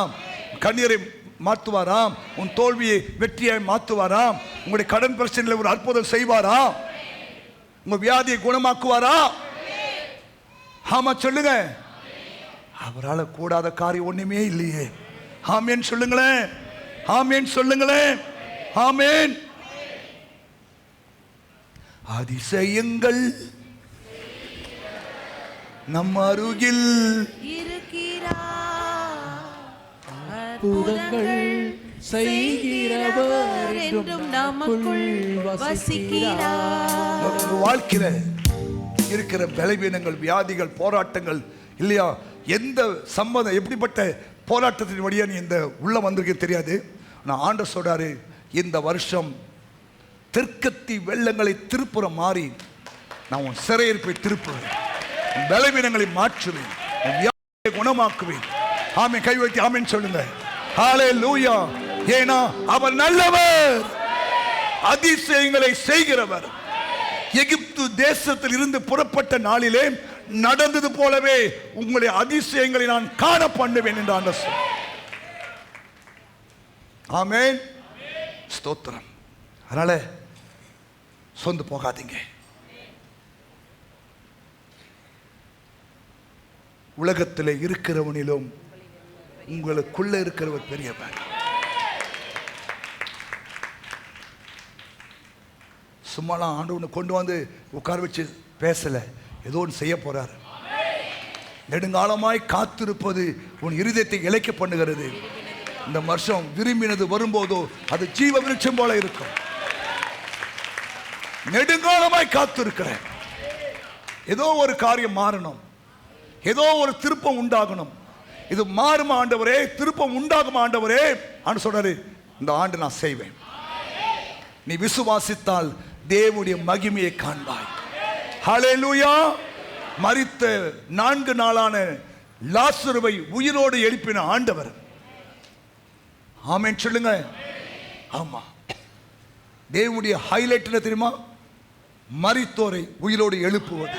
கண்ணீரை மாற்றுவாரா? உன் தோல்வியை வெற்றியாய் மாற்றுவாரா? உங்களுடைய கடன் பிரச்சனையில் ஒரு அற்புதம் செய்வாரா? உங்க வியாதியை குணமாக்குவாரா? ஆமா சொல்லுங்க. அவரால் கூடாத காரியம் ஒண்ணுமே இல்லையே. ஆமேன் சொல்லுங்களேன். ஆமேன் சொல்லுங்களேன். ஆமேன். அதிசயங்கள் நம் அருகில் அற்புதங்கள் செய்கிறவர் என்றும் நமக்குள் வசிக்கிறார். வாழ்க்கையில இருக்கிற பலவீனங்கள், வியாதிகள், போராட்டங்கள் இல்லையா, எந்த சம்பந்தம் எப்படிப்பட்ட போராட்டத்தின் வழியா நீ இந்த உள்ள வந்திருக்க தெரியாது. நான் ஆண்டவர் சொல்றாரு, இந்த வருஷம் தெற்கத்தி வெள்ளங்களை திருப்புற மாறி நான் உன் சிறையிருப்பை திருப்புவேன், உன் பலவீனங்களை மாற்றுவேன், உன் வியாதியை குணமாக்குவேன். ஆமென். கை வைத்து ஆமென் சொல்லுங்க. ஹல்லேலூயா. ஏனா அவர் நல்லவர், அதிசயங்களை செய்கிறவர். எகிப்து தேசத்தில் இருந்து புறப்பட்ட நாளிலே நடந்தது போலவே உங்களுடைய அதிசயங்களை நான் காண பண்ணுவேன் என்று ஆண்டவர். ஆமென். ஸ்தோத்திரம். அதனால சொந்து போகாதீங்க. உலகத்தில் இருக்கிறவனிலும் உங்களுக்குள்ள இருக்கிறவர் பெரியவர். சும்மாலாம் ஆண்டவனை கொண்டு வந்து உட்கார வச்சு பேசல, ஏதோ ஒன்று செய்ய போறார். நெடுங்காலமாய் காத்திருப்பது உன் இருதயத்தை இழைக்க பண்ணுகிறது. இந்த வருஷம் விரும்பினது வரும்போதோ அது ஜீவ விருட்சம் போல இருக்கும். நெடுங்காலமாய் காத்திருக்கிறேன், ஏதோ ஒரு காரியம் மாறணும், ஏதோ ஒரு திருப்பம் உண்டாகணும். இது மாறும் ஆண்டவரே, திருப்பம் உண்டாகும் ஆண்டவரே ஆண்டு சொல்றாரு, இந்த ஆண்டு நான் செய்வேன். நீ விசுவாசித்தால் தேவனுடைய மகிமையை காண்பாய். ஹல்லேலூயா. மரித்த 4 நாளான லாசருவை உயிரோடு எழுப்பின ஆண்டவர். ஆமென் சொல்லுங்க. ஆமா, தேவனுடைய ஹைலைட் என்ன தெரியுமா? மரித்தோரை உயிரோடு எழுப்புவது.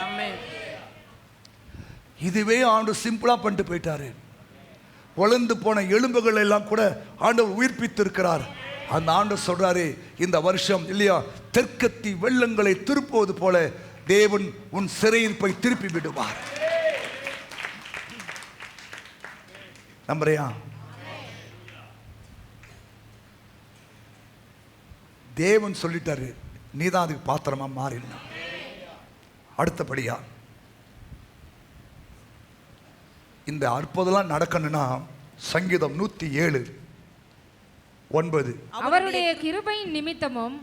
இதுவே ஆண்டு சிம்பிளா பண்ணிட்டு போயிட்டாரு. வளர்ந்து போன எலும்புகள் எல்லாம் கூட ஆண்டவர் உயிர்ப்பித்து இருக்கிறார். அந்த ஆண்டவர் சொல்றாரு, இந்த வருஷம் இல்லையா, தெற்கத்தி வெள்ளங்களை திருப்புவது போல தேவன் உன் சிறையிருப்பை திருப்பி விடுவார். நம்புறியா? தேவன் சொல்லிட்டாரு, நீதான் அதுக்கு பாத்திரமா மாறினா. அடுத்தபடியா இந்த அற்புதம் நடக்கணும்னா சங்கீதம் 107:9 அவருடைய கிருபையின் நிமித்தமும்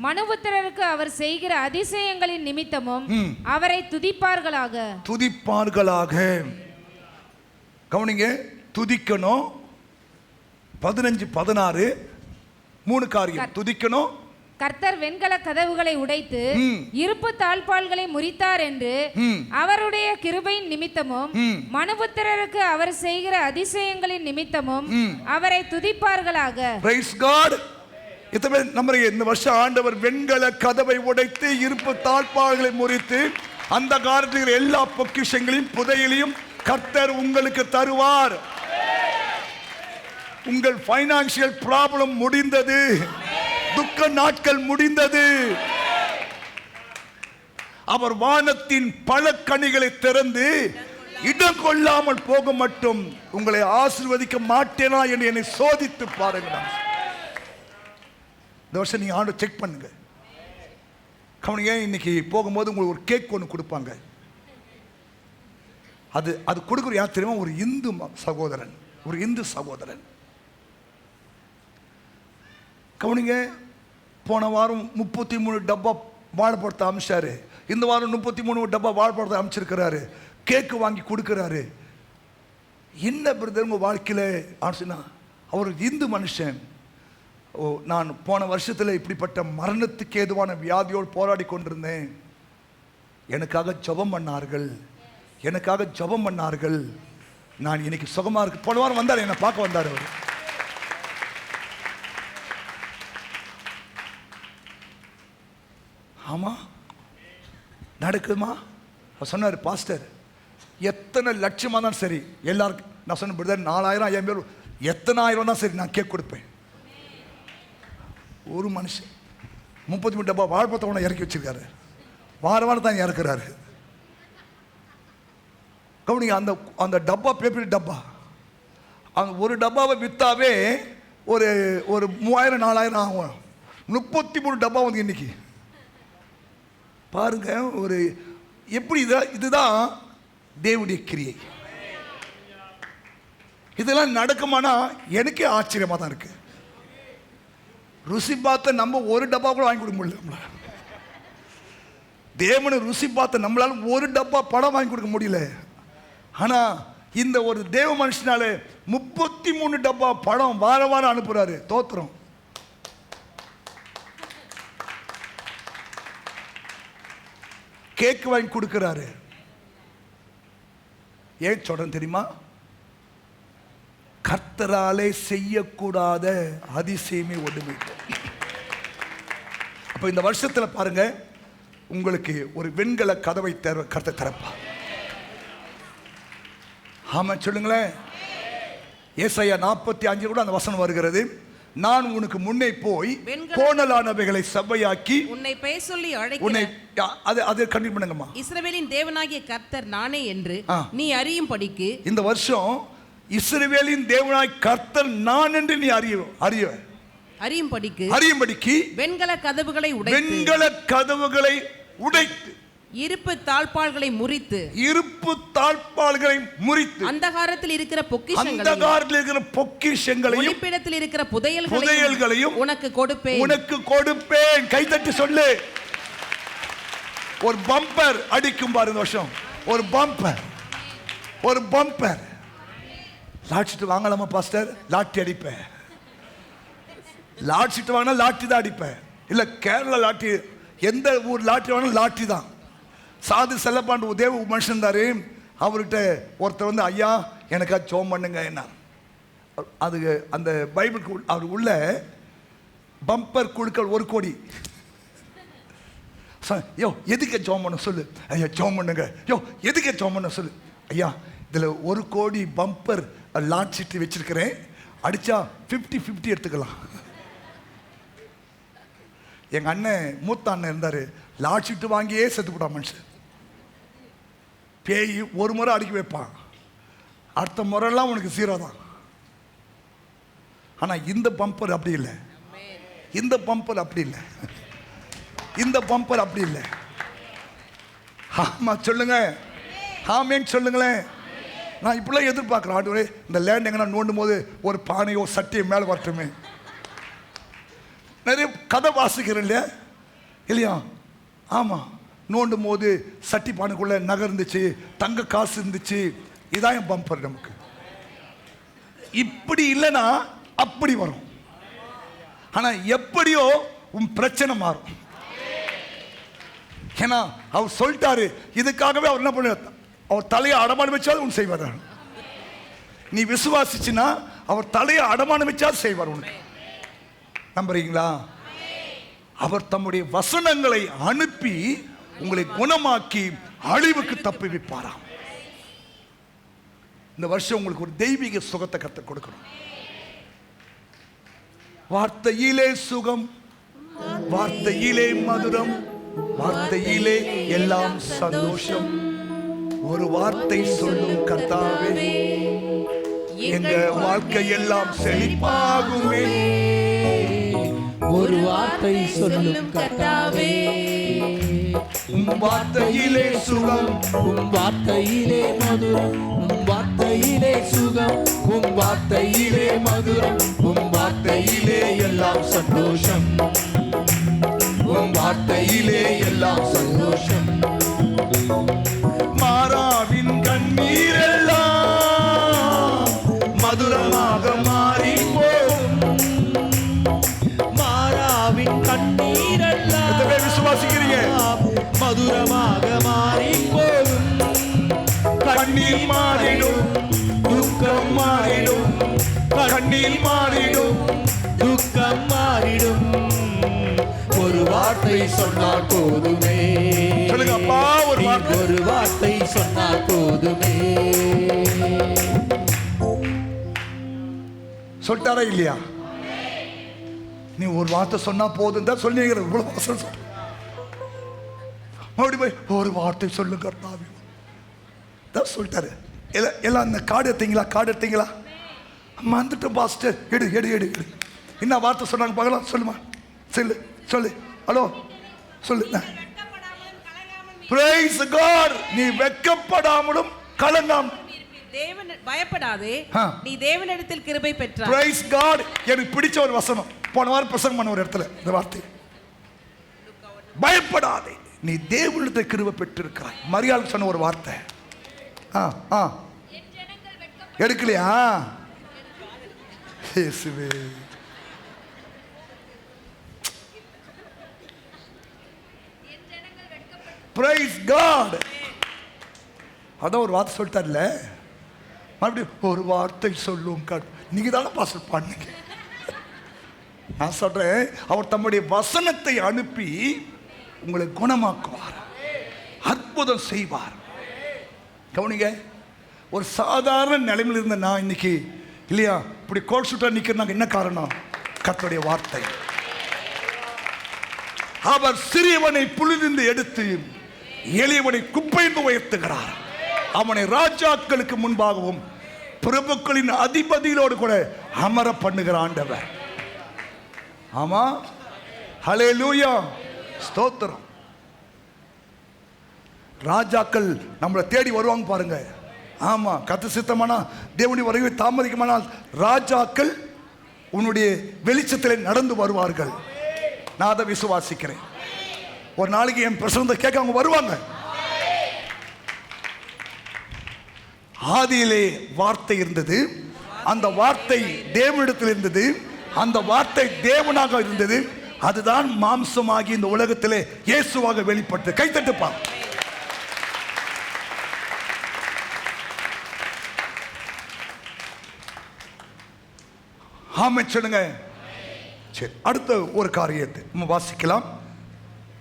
மனுபுத்திரருக்கு அவர் செய்கிற அதிசயங்களின் நிமித்தமும் அவரை துதிப்பார்களாக. துதிப்பார்களாக. கவனிங்க, துதிக்கணும். 15-16 3 காரியம். துதிக்கணும். கர்த்தர் வெண்கல கதவுகளை உடைத்து இருப்பு தாழ்பால்களை முறித்தார் என்று அவருடைய கிருபையின் நிமித்தமும் மனுபுத்திரருக்கு அவர் செய்கிற அதிசயங்களின் நிமித்தமும் அவரை துதிப்பார்களாக. Price God. இத்தனை நம்ம இந்த வருஷம் ஆண்டவர் வெண்கல கதவை உடைத்து இருப்பு தாழ்பால்களை முறித்து அந்த காலத்தில் எல்லா பொக்கிஷங்களையும் புதையலையும் கர்த்தர் உங்களுக்கு தருவார். உங்கள் பைனான்சியல் ப்ராப்ளம் முடிந்தது, துக்க நாட்கள் முடிந்தது. அவர் வானத்தின் பல கனிகளை திறந்து இடம் கொள்ளாமல் போக மட்டும் உங்களை ஆசீர்வதிக்க மாட்டேனா என்று என்னை சோதித்து பாருங்க. இந்த வருஷம் நீங்க ஆண்டு செக் பண்ணுங்க. கவனிங்க, இன்னைக்கு போகும்போது உங்களுக்கு ஒரு கேக் ஒன்று கொடுப்பாங்க. அது கொடுக்குற யார் தெரியுமா? ஒரு இந்து சகோதரன், ஒரு இந்து சகோதரன். கவனிங்க, போன வாரம் 33 டப்பா வாழைப்பழத்தை அமிச்சாரு. இந்த வாரம் 33 டப்பா வாழைப்பழத்தை அமைச்சிருக்கிறாரு. கேக்கு வாங்கி கொடுக்கிறாரு. என்ன பிரதர் உங்கள் வாழ்க்கையில் ஆச்சுன்னா, அவர் இந்து மனுஷன். நான் போன வருஷத்தில் இப்படிப்பட்ட மரணத்துக்கு ஏதுவான வியாதியோடு போராடி கொண்டிருந்தேன். எனக்காக ஜெபம் பண்ணார்கள், எனக்காக ஜெபம் பண்ணார்கள். நான் இன்னைக்கு சுகமாக இருக்கு. போன வாரம் வந்தார், என்னை பார்க்க வந்தார் அவர். ஆமாம் நடக்குமா? அவர் சொன்னார், பாஸ்டர் எத்தனை லட்சமாக தான் சரி, எல்லாருக்கும் நான் சொன்ன பிரதர் 4000 5000 பேர் எத்தனை ஆயிரம் தான் சரி, நான் கேக் கொடுப்பேன். ஒரு மனுஷன் 33 டப்பா வாழைப்பழத்தை இறக்கி வச்சிருக்காரு. வாரம் தான் இறக்குறாரு. கவனிங்க, அந்த டப்பா பேப்பர் டப்பா, அந்த ஒரு டப்பாவை விற்றாவே ஒரு 3000 4000 ஆகும். 33 டப்பா வந்து இன்னைக்கு பாருங்க. ஒரு எப்படி இதுதான் தேவனுடைய கிரியை. இதெல்லாம் நடக்குமானா எனக்கே ஆச்சரியமாக தான் இருக்கு. ருசி பார்த்த நம்ம ஒரு டப்பா கூட வாங்கி கொடுக்க முடியல. நம்மளால தேவனை ருசி பார்த்த நம்மளால ஒரு டப்பா படம் வாங்கி கொடுக்க முடியல. ஆனா இந்த ஒரு தேவ மனுஷனால 33 டப்பா படம் வாரம் அனுப்புறாரு. தோத்திரம். கேக் வாங்கி கொடுக்கிறாரு. ஏன் சொல்றேன் தெரியுமா? கர்த்தராலே செய்யக்கூடாத அதிசயமே ஒன்றுமே. அப்ப இந்த வருஷத்துல பாருங்க, உங்களுக்கு ஒரு வெண்கல கதவை கர்த்தர் திறப்பா. ஆமா சொல்லுங்களேன். ஏசாயா 45 கூட அந்த வசனம் வருகிறது. நான் உனக்கு முன்னே போய் கோணலானவைகளை செவ்வையாக்கி உன்னை பெயர் சொல்லி உன்னை அது கண்டினியூ பண்ணுங்கம்மா. இஸ்ரவேலின் தேவனாகிய கர்த்தர் நானே என்று நீ அறியும்படிக்கு. இந்த வருஷம் இஸ்ரவேலின் தேவனாய் கர்த்தர் நான் என்று நீ அறியும்படிக்கு வெண்கல கதவுகளை உடைத்து இருப்பு தாழ்பாள்களை முறித்து அந்தகாரத்தில் இருக்கிற பொக்கிஷங்களையும் ஒளிப்பிடத்தில் இருக்கிற புதையல்களையும் உனக்கு கொடுப்பேன். கைதட்டி சொல்லு. ஒரு பம்பர் அடிக்கும் பாருங்க வருஷம். ஒரு பம்பர் லாட்சிட்டு வாங்கலாமா பாஸ்டர்? லாட்டி அடிப்பேன். லாட்சிட்டு வாங்கினா லாட்டி தான் அடிப்பேன். இல்ல கேரளா லாட்டி, எந்த ஊர் லாட்டி வாங்கினா லாட்டி தான். சாது செல்லப்பாண்டு தேவ மனுஷன் இருந்தாரு. அவர்கிட்ட ஒருத்தர் வந்து, ஐயா எனக்கா ஜெபம் பண்ணுங்க என்ன. அது அந்த பைபிளுக்கு அவர் உள்ள பம்பர் குழுக்கள் 1 கோடி. யோ எதுக்கு ஜெபம் பண்ண சொல்லு. ஐயா ஜெபம் பண்ணுங்க. யோ எதுக்கு ஜெபம் பண்ண சொல்லு. ஐயா இதில் 1 கோடி பம்பர் லாட் சீட்டு வச்சிருக்கிறேன், அடிச்சா 50-50 எடுத்துக்கலாம். எங்க அண்ணன் மூத்த அண்ணன் இருந்தாரு, லாட் சீட்டு வாங்கியே செத்து போட்டா மனுஷன். பேய் ஒரு முறை அடிக்க வைப்பான், அடுத்த முறையெல்லாம் உனக்கு 0 தான். ஆனா இந்த பம்பர் அப்படி இல்லை. இந்த பம்பர் அப்படி இல்லை. ஆமா சொல்லுங்க. ஆமேன்னு சொல்லுங்களேன். நான் இப்படிலாம் எதிர்பார்க்குறேன். ஆண்டவரே இந்த லேண்ட் எங்கன்னா நோண்டும் போது ஒரு பானையோ சட்டியை மேலே வரட்டுமே. நிறைய கதை வாசிக்கிறேன் இல்லையா? ஆமாம், நோண்டும் போது சட்டி பானைக்குள்ளே நகை இருந்துச்சு, தங்க காசு இருந்துச்சு. இதான் என் பம்பர். நமக்கு இப்படி இல்லைன்னா அப்படி வரும். ஆனால் எப்படியோ உன் பிரச்சனை மாறும். ஏன்னா அவர் சொல்லிட்டாரு. இதுக்காகவே அவர் என்ன பண்ண, அவர் தலையை அடமானம் வச்சாலும் உன் செய்வார். நீ விசுவாசிச்சுனா அவர் தலையை அடமானம் வச்சாலும் செய்வார். உனக்கு நம்புறீங்களா? அவர் தம்முடைய வசனங்களை அனுப்பி உங்களை குணமாக்கி அழிவுக்கு தப்பி வைப்பாராம். இந்த வருஷம் உங்களுக்கு ஒரு தெய்வீக சுகத்தை கற்றுக் கொடுக்கணும். வார்த்தையிலே சுகம், வார்த்தையிலே மதுரம், வார்த்தையிலே எல்லாம் சந்தோஷம். ஒரு வார்த்தை சொல்லும் கர்த்தாவே, எங்க வாழ்க்கை எல்லாம் செழிப்பாகுமே. ஒரு வார்த்தை சொல்லும் கர்த்தாவே, உம் வார்த்தையிலே சுகம், உம் வார்த்தையிலே மதுரம், உம் வார்த்தையிலே சுகம், உம் வார்த்தையிலே மதுரம், உம் வார்த்தையிலே எல்லாம் சந்தோஷம், உம் வார்த்தையிலே எல்லாம் சந்தோஷம். மாறாவின் கண்ணீரெல்லாம் மதுரமாக மாறி போகும். மாறாவின் கண்ணீரெல்லாம் விசுவாசிக்கிறீங்க? மதுரமாக மாறி போகும். கண்ணீர் மாறிடும், துக்கம் மாறிடும், கண்ணீர் மாறிடும், துக்கம் மாறிடும். ஒரு வார்த்தை சொன்னால் போதுமே. சொல்லுங்க அப்பா, ஒரு வார்த்தை. ஒரு வார்த்தை சொன்னால் போதுமே. சொல்லிட்டாரா இல்லையா? நீ ஒரு வார்த்தை சொன்னா போதும் தான் சொல்லி இவ்வளவு வசனம் சொல்ற. மறுபடியும் போய் ஒரு வார்த்தை சொல்லுங்க கர்த்தாவே தான் சொல்லிட்டாரு. எல்லாம் இந்த கார்டு எடுத்தீங்களா? கார்டு எடுத்தீங்களா? வந்துட்டு பாஸ்டர் எடு எடு எடு எடு. என்ன வார்த்தை சொன்னாங்க பார்க்கலாம்? சொல்லுமா, சொல்லு சொல்லு. ஹலோ சொல்லு. Praise God. நீ வெட்கப்படாமலும் கலங்காமலும் தேவன் பயப்படாதே, ஆ. நீ தேவனிடத்தில் கிருபை பெற்றாய். Praise God. எனக்கு பிடிச்ச ஒரு வசனம், போன வாரம் பிரசங்கம் பண்ண ஒரு இடத்துல இந்த வார்த்தை, பயப்படாதே நீ தேவனிடத்தில் கிருபை பெற்றிருக்கிறாய். மரியாதை சொன்ன ஒரு வார்த்தை. எடுக்கலையா? இயேசுவே. Praise God. அதான் ஒரு வார்த்தை சொல்லிட்டார்ல, மறுபடியும் ஒரு வார்த்தை சொல்லும். நீங்க தானே பாஸ்டர் பண்ணுங்க. நான் சொல்றேன், அவர் தம்முடைய வசனத்தை அனுப்பி உங்களை குணமாக்குவார், அற்புதம் செய்வார். கவனிங்க, ஒரு சாதாரண நிலைமையில் இருந்த நான் இன்னைக்கு இல்லையா இப்படி கோல் சுட்டா நிக்கிறேன். என்ன காரணம்? கர்த்தருடைய வார்த்தை. அவர் சிறியவனை புழுதிந்து எடுத்து எளியவனை குப்பைந்து உயர்த்துகிறார். அவனை ராஜாக்களுக்கு முன்பாகவும் பிரபுக்களின் அதிபதிகளோடு கூட அமர பண்ணுகிற ஆண்டவர். ஆமா, ஹல்லேலூயா, ஸ்தோத்திரம். ராஜாக்கள் நம்மளை தேடி வருவாங்க பாருங்க. ஆமா, கர்த்தர் சித்தமானா தேவனுடைய வருகை தாமதிக்குமானால் ராஜாக்கள் உன்னுடைய வெளிச்சத்தில் நடந்து வருவார்கள். நான் அதை விசுவாசிக்கிறேன். ஒரு நாளைக்கு என் பிரசங்கத்தை கேட்க அவங்க வருவாங்க. ஆதியிலே வார்த்தை இருந்தது, அந்த வார்த்தை தேவனிடத்தில் இருந்தது, அந்த வார்த்தை தேவனாக இருந்தது, அதுதான் மாம்சமாகி இந்த உலகத்திலே இயேசுவாக வெளிப்பட்டு. கைத்தட்டுப்பா. ஆமே சொல்லுங்க. சரி, அடுத்த ஒரு காரியத்தை நம்ம வாசிக்கலாம்.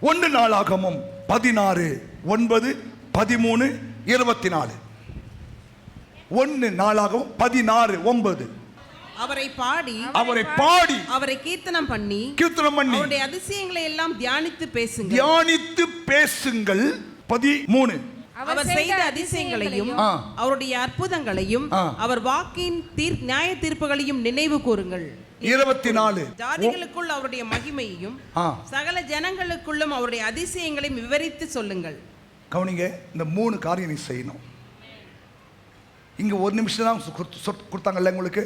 1 நாளாகமம் 16:9-13-24. 1 நாளாகமம் 16:9. அவரை பாடி அவரை கீர்த்தனம் பண்ணி அவருடைய அதிசயங்களை எல்லாம் தியானித்து பேசுங்கள். 13. அவர் செய்த அதிசயங்களையும் அவருடைய அற்புதங்களையும் அவர் வாக்கின் நியாய தீர்ப்புகளையும் நினைவு கூறுங்கள். 24. ஜாதிகளுக்குள் அவருடைய மகிமையையும் சகல ஜனங்களுக்குள்ளும் அவருடைய அதிசயங்களையும் விவரித்து சொல்லுங்கள். கவனிங்க, இந்த 3 காரியம் நீ செய்யணும். இங்க 1 நிமிஷம் தான் கொடுத்தாங்கல்ல உங்களுக்கு.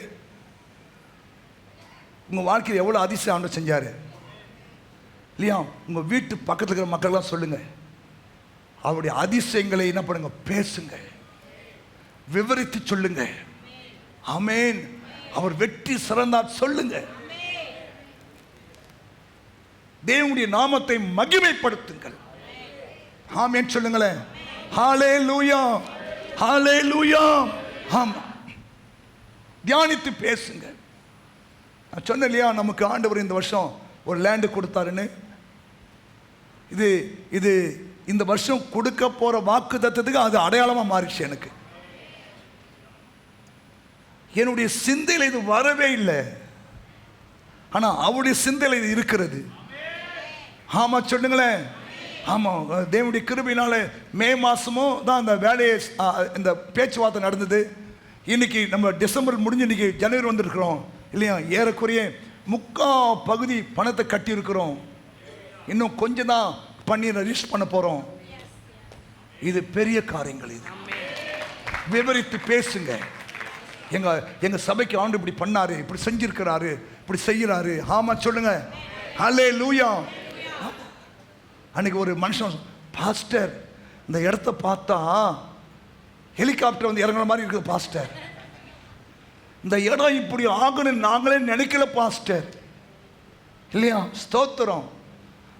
உங்க வாழ்க்கையில் எவ்வளவு அதிசயம் ஆண்டவர் செஞ்சாரு இல்லையா? உங்க வீட்டு பக்கத்தில் இருக்கிற மக்கள்லாம் சொல்லுங்க, அவருடைய அதிசயங்களை என்ன பண்ணுங்க, பேசுங்க, விவரித்து சொல்லுங்க. ஆமென். அவர் வெற்றி சிறந்தார் சொல்லுங்க. தேவனுடைய நாமத்தை மகிமைப்படுத்துங்கள். ஆமென் சொல்லுங்களேன். ஹல்லேலூயா, ஹல்லேலூயா. ஆமா, தியானித்து பேசுங்க. நான் சொன்னேன் இல்லையா, நமக்கு ஆண்டவர் இந்த வருஷம் ஒரு லேண்டு கொடுத்தாருன்னு. இது இந்த வருஷம் கொடுக்க போற வாக்கு தத்தத்துக்கு அது அடையாளமா மாறிடுச்சு. எனக்கு என்னுடைய சிந்தையில் இது வரவே இல்லை, ஆனா அவருடைய சிந்தையில் இது இருக்கிறது. ஆமா சொல்லுங்களேன். ஆமா, தேவனுடைய கிருபையினால மே மாசமும் தான் அந்த வேலையை இந்த பேச்சுவார்த்தை நடந்தது. இன்னைக்கு நம்ம டிசம்பர் முடிஞ்சு இன்னைக்கு ஜனவரி வந்திருக்கிறோம் இல்லையா? ஏறக்குறைய 3/4 பகுதி பணத்தை கட்டி இருக்கிறோம். இன்னும் கொஞ்சம் தான் பண்ணி ரெஜிஸ்டர் பண்ண போறோம். இது பெரிய காரியங்கள். இது விவரித்து பேசுங்க. எங்க சபைக்கு ஆண்டு இப்படி பண்ணாரு, இப்படி செஞ்சிருக்கிறாரு, இப்படி செய்யறாரு. ஆமா சொல்லுங்க. ஹல்லேலூயா. அன்னைக்கு ஒரு மனுஷன், பாஸ்டர் இந்த இடத்த பார்த்தா ஹெலிகாப்டர் வந்து இறங்குற மாதிரி இருக்குது பாஸ்டர், இந்த இடம் இப்படி ஆகணும் நாங்களே நினைக்கல பாஸ்டர். இல்லையா? ஸ்தோத்திரம்.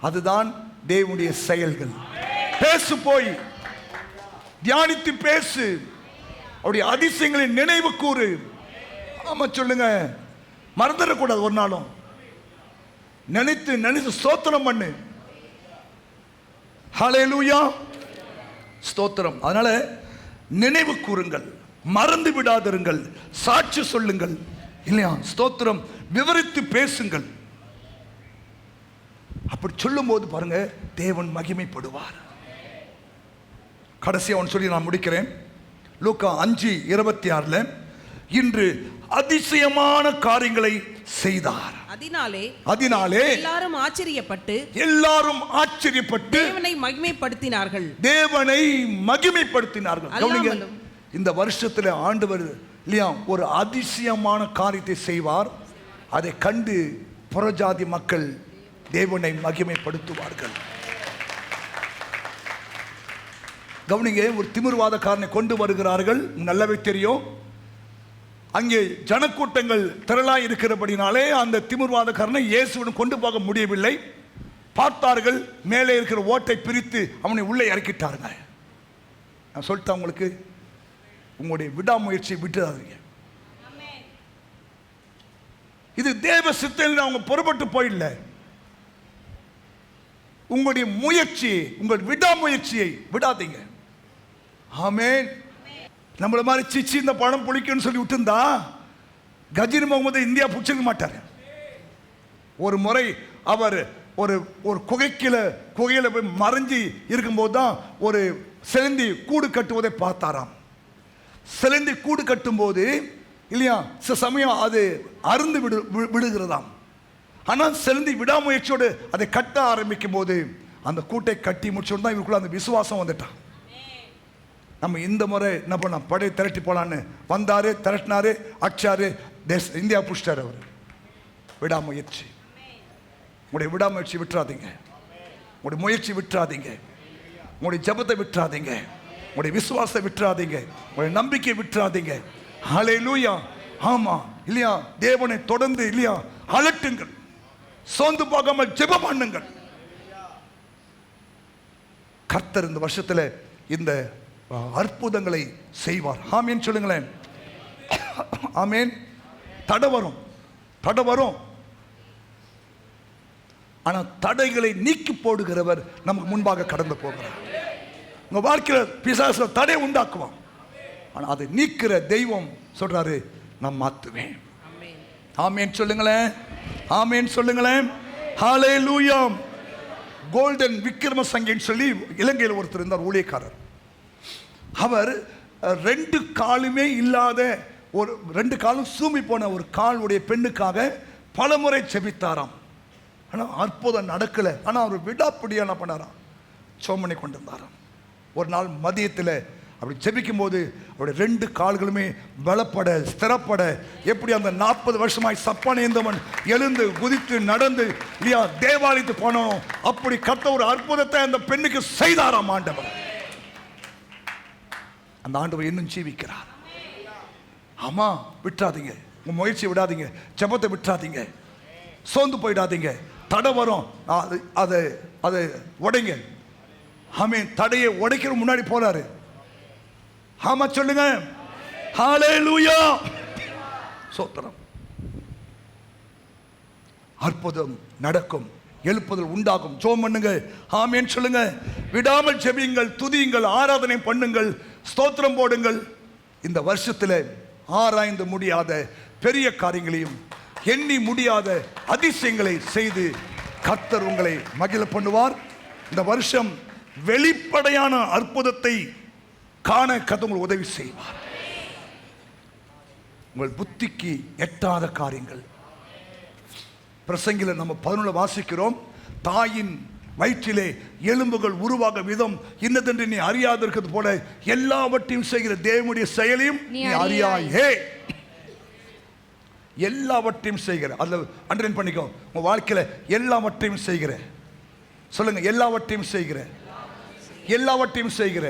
அதுதான் தேவனுடைய செயல்கள். பேசு, போய் தியானித்து பேசு, அவருடைய அதிசயங்களை நினைவு கூறு. ஆமா சொல்லுங்க. மறந்துடக்கூடாது ஒரு நாளும். நினைத்து நினைத்து ஸ்தோத்திரம் பண்ணு. ஹல்லேலூயா. ஸ்தோத்திரம். அதனால நினைவு கூறுங்கள், மறந்து விடாதிருங்கள், சாட்சி சொல்லுங்கள். இல்லையா? ஸ்தோத்திரம். விவரித்து பேசுங்கள். அப்படி சொல்லும் போது பாருங்க, தேவன் மகிமைப்படுவார். கடைசியா ஒன்று சொல்லி நான் முடிக்கிறேன். லூக்கா 5:26 இன்று அதிசயமான காரியங்களை செய்தார். அதனாலே எல்லாரும் ஆச்சரியப்பட்டு தேவனை மகிமைப்படுத்தினார்கள். கவனிங்க, இந்த வருஷத்துல ஆண்டவர் இல்லையா ஒரு அதிசயமான காரியத்தை செய்வார். அதை கண்டு புறஜாதி மக்கள் தேவனை மகிமைப்படுத்துவார்கள். கவனிங்க, ஒரு திமிர்வாதக்காரனை கொண்டு வருகிறார்கள். நல்லாவே தெரியும். அங்கே ஜனக்கூட்டங்கள் திரளாய் இருக்கிறபடினாலே அந்த திமிர்வாதக்காரனை இயேசுவிடம் கொண்டு போக முடியவில்லை. பார்த்தார்கள், மேலே இருக்கிற ஓட்டை பிரித்து அவனை உள்ளே இறக்கிட்டாருங்க. நான் சொல்லிட்டேன் உங்களுக்கு, உங்களுடைய விடாமுயற்சியை விட்டுறாதீங்க. இது தேவ சித்தம். அவங்க புறப்பட்டு போயிடல. உங்களுடைய முயற்சி, உங்கள் விடாமுயற்சியை விடாதீங்க. ஆமென். நம்மள மாதிரி சிச்சி இந்த பழம் புளிக்குன்னு சொல்லி விட்டுருந்தா கஜினி முகமது இந்தியா பிடிச்சிக்க மாட்டார். ஒரு முறை அவர் ஒரு ஒரு குகையில போய் மறைஞ்சி இருக்கும்போது தான் ஒரு சிலந்தி கூடு கட்டுவதை பார்த்தாராம். சிலந்தி கூடு கட்டும்போது இல்லையா சில சமயம் அது அருந்து விடுகிறதாம். ஆனால் சிலந்தி விடாமுயற்சியோடு அதை கட்ட ஆரம்பிக்கும் போது அந்த கூட்டை கட்டி முடிச்சோடு தான் இவருக்குள்ள அந்த விசுவாசம் வந்துட்டான். நம்ம இந்த முறை என்ன பண்ணோம், படை திரட்டி போலான்னு வந்தாரு, திரட்டினாரு, அடிச்சாரு, இந்தியா புடிச்சிட்டாரு அவர். விடாமுயற்சி. உங்களுடைய விடாமுயற்சி விட்டுறாதீங்க. உங்களுடைய முயற்சி விட்டுறாதீங்க. உங்களுடைய ஜபத்தை விட்டுறாதீங்க. உங்களுடைய விசுவாசத்தை விட்டுறாதீங்க. உங்களுடைய நம்பிக்கை விட்டுறாதீங்க. ஹல்லேலூயா. ஆமா இல்லையா? தேவனை தொடர்ந்து இல்லையா அலட்டுங்கள். சோர்ந்து போகாமல் ஜெபம் பண்ணுங்கள். கர்த்தர் இந்த வருஷத்துல இந்த அற்புதங்களை செய்வார். ஆமேன் சொல்லுங்களேன். ஆமேன். தடை வரும். ஆனா தடைகளை நீக்கி போடுகிறவர் நமக்கு முன்பாக கடந்து போகிறார். உங்க வாழ்க்கையில் பிசாசு தடை உண்டாக்குவான். ஆனா அதை நீக்கிற தெய்வம் சொல்றாரு, நான் மாத்துவேன். ஆமேன் சொல்லுங்களேன். ஆமேன் சொல்லுங்களேன். ஹல்லேலூயா. கோல்டன் விக்ரமசங்கேன்னு சொல்லி இலங்கையில் ஒருத்தர் இருந்தார், ஊழியக்காரர். அவர் 2 காலுமே இல்லாத ஒரு 2 காலும் சூமி போன ஒரு காலுடைய பெண்ணுக்காக பல முறை செபித்தாராம். ஆனால் அற்புதம் நடக்கலை. ஆனால் அவர் விடாப்பிடியா என்ன பண்ணாராம், சோமனை கொண்டிருந்தாராம். ஒரு நாள் மதியத்தில் அப்படி ஜெபிக்கும் போது அவருடைய 2 கால்களுமே பலப்பட ஸ்திரப்பட, எப்படி அந்த 40 வருஷமாய் சப்பானேந்தவன் எழுந்து குதித்து நடந்து இல்லையா தேவாலயத்து போனோம், அப்படி கர்த்தர் ஒரு அற்புதத்தை அந்த பெண்ணுக்கு செய்தாராம் ஆண்டவர். அந்த ஆண்டவர் இன்னும் ஜீவிக்கிறார். ஆமா, விட்டுறாதீங்க. உங்க முயற்சியை விடாதீங்க. ஜெபத்தை விட்டுறாதீங்க. சோர்ந்து போயிடாதீங்க. தடை வரும், அதை உடைங்க. ஆமென். தடையை உடைக்கிற முன்னாடி போறாரு. ஆமா சொல்லுங்க. ஹல்லேலூயா. ஸ்தோத்திரம். அற்புதம் நடக்கும், எழுப்புதல் உண்டாகும். ஜெபம் பண்ணுங்க. ஆமென் சொல்லுங்க. விடாமல் ஜெபியுங்கள், துதியுங்கள், ஆராதனை பண்ணுங்கள், ஸ்தோத்திரம் போடுங்கள். இந்த வருஷத்துல ஆராய்ந்து முடியாத பெரிய காரியங்களையும் எண்ணி முடியாத அதிசயங்களை செய்து கர்த்தர் உங்களை மகிழ பண்ணுவார். இந்த வருஷம் வெளிப்படையான அற்புதத்தை காண கர்த்தர் உங்களுக்கு உதவி செய்வார். உங்கள் புத்திக்கு எட்டாத காரியங்கள். பிரசங்கில நம்ம 11 வாசிக்கிறோம். தாயின் வயிற்றிலே எலும்புகள் உருவாக விதம் இன்னதென்று நீ அறியாதிருக்கிறது போல எல்லாவற்றையும் செய்கிற தேவனுடைய செயலையும் நீ அறியாயே. எல்லாவற்றையும் செய்கிற, அதில் அண்டர்லைன் பண்ணிக்கோ, உங்க வாழ்க்கையில எல்லாவற்றையும் செய்கிற. சொல்லுங்க, எல்லாவற்றையும் செய்கிற, எல்லாவற்றையும் செய்கிற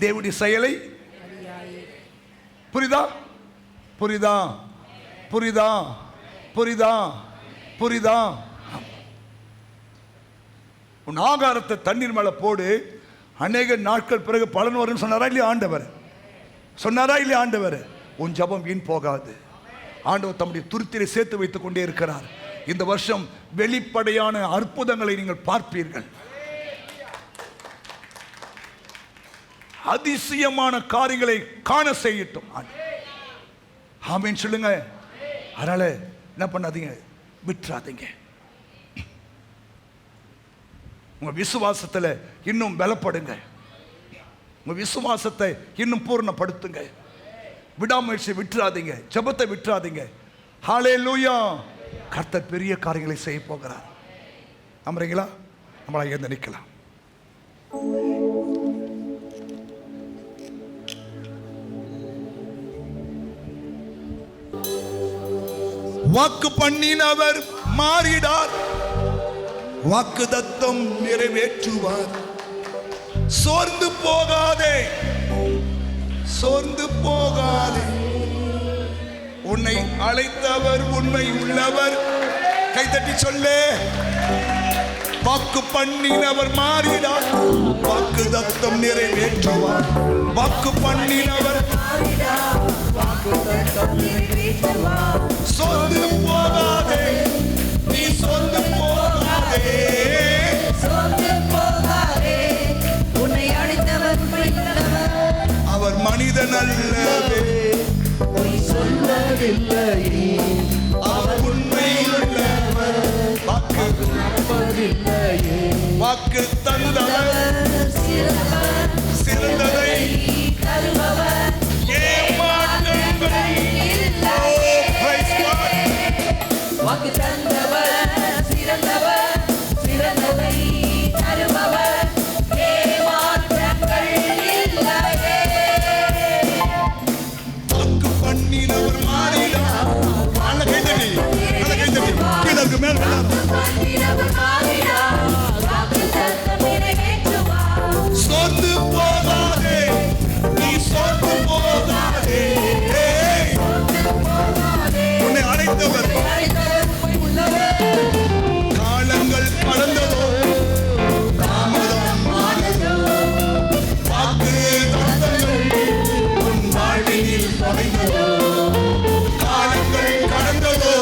தேவனுடைய செயலை. புரியுதா? புரியுதா? புரியுதா? புரியுதா? புரியுதா? உன் ஆகாரத்தை தண்ணீர் மேல போடு, அநேக நாட்கள் பிறகு பலன் வரும்னு சொன்னாரா இல்லையா ஆண்டவர்? சொன்னாரா இல்லையா ஆண்டவர்? உன் ஜபம் வீண் போகாது. ஆண்டவர் தம்முடைய துருத்திரை சேர்த்து வைத்துக் கொண்டே இருக்கிறார். இந்த வருஷம் வெளிப்படையான அற்புதங்களை நீங்கள் பார்ப்பீர்கள். அதிசயமான காரியங்களை காண செய்யட்டும். ஆமென் சொல்லுங்க. அதனால என்ன பண்ணாதீங்க, விட்டுறாதீங்க. உங்க விசுவாசத்துல இன்னும் பலப்படுங்க. உங்க விசுவாசத்தை இன்னும் பூர்ணப்படுத்துங்க. விடாமுயற்சி விட்டுறாதீங்க, ஜெபத்தை விட்டுறாதீங்க. ஹல்லேலூயா. கர்த்தர் பெரிய காரியங்களை செய்ய போகிறார். நம்புறீங்களா? நம்மளா எழுந்து நிற்கலாம். வாக்கு பண்ணினவர் மாறிடார், வாக்கு தத்தம் நிறைவேற்றுவார். சோர்ந்து போகாதே, சோர்ந்து போகாதே. உன்னை அழைத்தவர் உண்மை உள்ளவர். கைதட்டி சொல்லு. வாக்கு பண்ணினவர் மாறிடார், வாக்கு தத்தம் நிறைவேற்றுவார். வாக்கு பண்ணினவர் சோர்ந்து போகாதே, நீ சோர்ந்து போகாதே, சோர்ந்து போகாதே. உன்னை அழைத்தவர் உண்மையுள்ளவர். அவர் மனிதன் அல்லவே, பொய் சொல்வதில்லையே. அவர் உண்மையுள்ளவர். வாக்கு நடப்பதில்லையே. வாக்கு தந்தவர் சிறந்தவர், சிறந்ததை தருபவர். ஏமாற்றங்கள் இல்லையே. Praise God. வாக்கு தந்தவர் சிறந்தவர், சிறந்ததை தருபவர். ஏமாற்றங்கள் இல்லையே. வாக்கு பண்ணினவர் மாறினார். நல்ல கைதட்டி, நல்ல கைதட்டி. கீழே இருக்கு, மேல பண்ணினவர் மாறினார், வாக்கு தத்தம் நிறைவேற்றுவார். சோர்ந்து போகாதே, நீ சோர்ந்து போகாதே. உன்னை அழைத்தவர் காலங்கள் கடந்ததோ, தாமதம் ஆனதோ, வாக்கு தத்தங்கள் உன் வாழ்வினில் தொலைந்ததோ. காலங்கள் கடந்ததோ,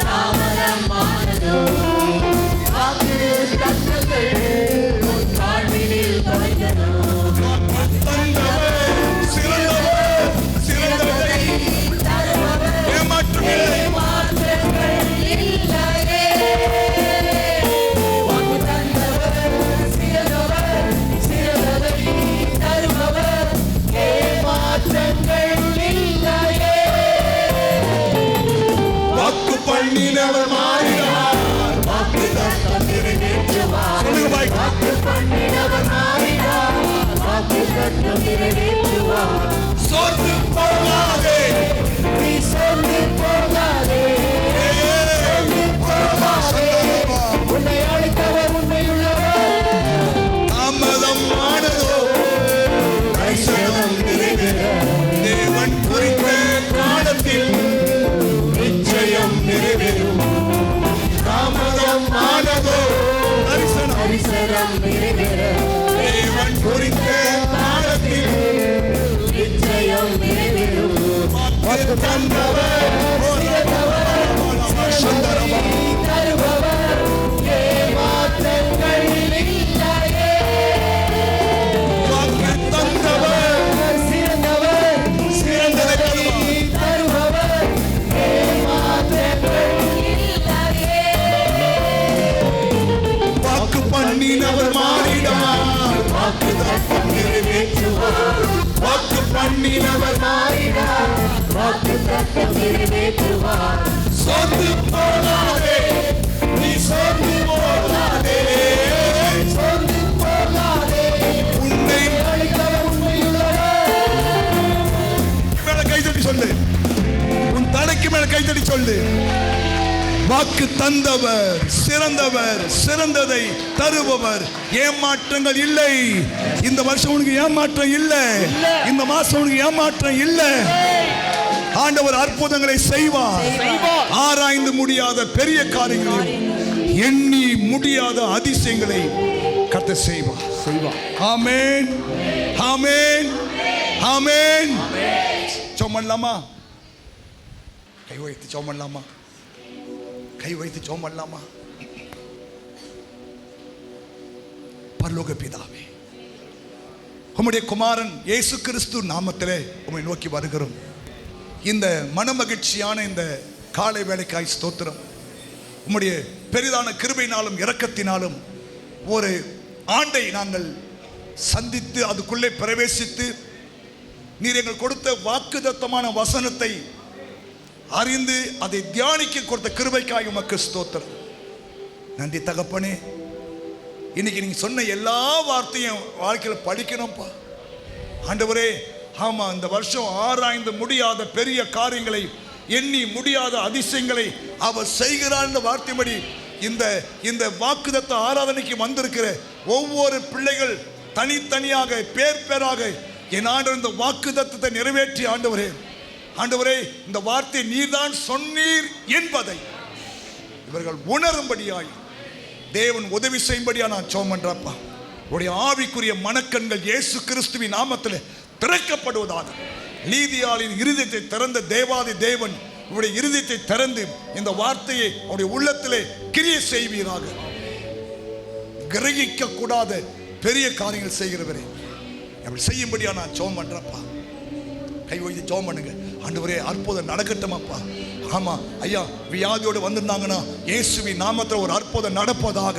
தாமதமானதோ, வாக்கு தத்தங்கள் உன் வாழ்வினில் தொலைந்ததோ. வாக்கு தந்தவர் சிறந்தவர், சிறந்ததை ஏமாற்றமில்லை. ஏமாற்றங்கள் இல்லையே. வாக்கு தந்தவர் சிறந்தவர், சிறந்ததை தருபவர். ஏமாற்றங்கள் இல்லையே. வாக்கு பண்ணினவர் மாறினார், வாக்கு தத்தம் நிறைவேற்றுவார். சொல்லுங்க பாய். வாக்கு பண்ணினவர் மாறினார், வாக்கு தத்தம் நிறைவேற்றுவார். சோர்ந்து போகாதே, நீ சோர்ந்து போகாதே. உன்னை அழைத்தவர் உண்மையுள்ளவர். தாமதம் ஆனதோ, தரிசனம் நிறைவேற. தேவன் குறித்த காலத்தில் நிச்சயம் நிறைவேறும். தாமதம் ஆனதோ, தரிசனம் நிறைவேற. தேவன் குறித்த காலத்தில் நிச்சயம் நிறைவேறும். வாக்கு தந்தவர் தருபவர். ஏமாற்றங்கள் இல்லையே. வாக்கு தந்தவர் சிறந்தவர், சிறந்ததை தருவார். தருபவர். ஏமாற்றங்கள் இல்லையே. வாக்கு பண்ணினவர் மாறினார், வாக்கு தத்தம் நிறைவேற்றுவார். வாக்கு பண்ணினவர் மாறினார், வாக்கு தத்தம் நிறைவேற்றுவார். சோர்ந்து போகாதே, நீ சோர்ந்து போகாதே. கரத்தடி சொல்லு. வாக்கு தந்தவர் சிறந்தவர், சிறந்ததை தருபவர். ஏமாற்றங்கள் இல்லை. இந்த வருஷம் உனக்கு ஏமாற்றம் இல்லை. இந்த மாசம் உனக்கு ஏமாற்றம் இல்லை. ஆண்டவர் அற்புதங்களை செய்வார். ஆராய்ந்து முடியாத பெரிய காரியங்களை, எண்ணி முடியாத அதிசயங்களை கர்த்தர் செய்வார். ஆமென், ஆமென், ஆமென். சோமல்லாமா, கை வைத்து சோமல்லாமா, கை வைத்து ஜெபம் பண்ணலாமா? பரலோக பிதாவே, உம்முடைய குமாரன் இயேசு கிறிஸ்து நாமத்திலே உம்மை நோக்கி வருகிறோம். இந்த மனமகிழ்ச்சியான இந்த காலை வேளைக்காய் ஸ்தோத்திரம். உம்முடைய பெரிதான கிருபையினாலும் இரக்கத்தினாலும் ஒரு ஆண்டை நாங்கள் சந்தித்து அதுக்குள்ளே பிரவேசித்து நீர் எங்கள் கொடுத்த வாக்குத்தத்தமான வசனத்தை அறிந்து அதை தியானிக்க கொடுத்த கிருபைக்காய் உமக்கு ஸ்தோத்திரம். நன்றி தகப்பனே. இன்னைக்கு நீங்க சொன்ன எல்லா வார்த்தையும் வாழ்க்கையில் படிக்கணும்ப்பா ஆண்டவரே. ஆமா, இந்த வருஷம் ஆராய்ந்து முடியாத பெரிய காரியங்களை, எண்ணி முடியாத அதிசயங்களை அவர் செய்கிறார் என்ற வார்த்தைப்படி இந்த வாக்குத்தத்த ஆராதனைக்கு வந்திருக்கிற ஒவ்வொரு பிள்ளைகள் தனித்தனியாக பேர் பேராக என் ஆண்டவர் இந்த வாக்குத்தத்தத்தை நிறைவேற்றி ஆண்டவரே, ஆண்டவரே இந்த வார்த்தை நீர்தான் சொன்னீர் என்பதை இவர்கள் உணரும்படியாய் தேவன் உதவி செய்யும்படியா நான் ஜெபம் பண்றப்பா. உடைய ஆவிக்குரிய மனக்கண்கள் இயேசு கிறிஸ்துவின் நாமத்தில் திறக்கப்படுவதாக. நீதியாளின் இருதயத்தை திறந்த தேவாதி தேவன் உடைய இருதயத்தை திறந்து இந்த வார்த்தையை அவருடைய உள்ளத்திலே கிரியை செய்வீராக. கிரகிக்க கூடாத பெரிய காரியங்கள் செய்கிறவரே, அப்படி செய்யும்படியா நான் ஜெபம் பண்றப்பா. கை வைத்து ஜெபம் பண்ணுங்க. ஆண்டவரே அற்புதம் நடக்கட்டும் அப்பா. ஆமா ஐயா, வியாதியோடு வந்திருந்தாங்கன்னா இயேசுவின் நாமத்தில் ஒரு அற்புதம் நடப்பதாக.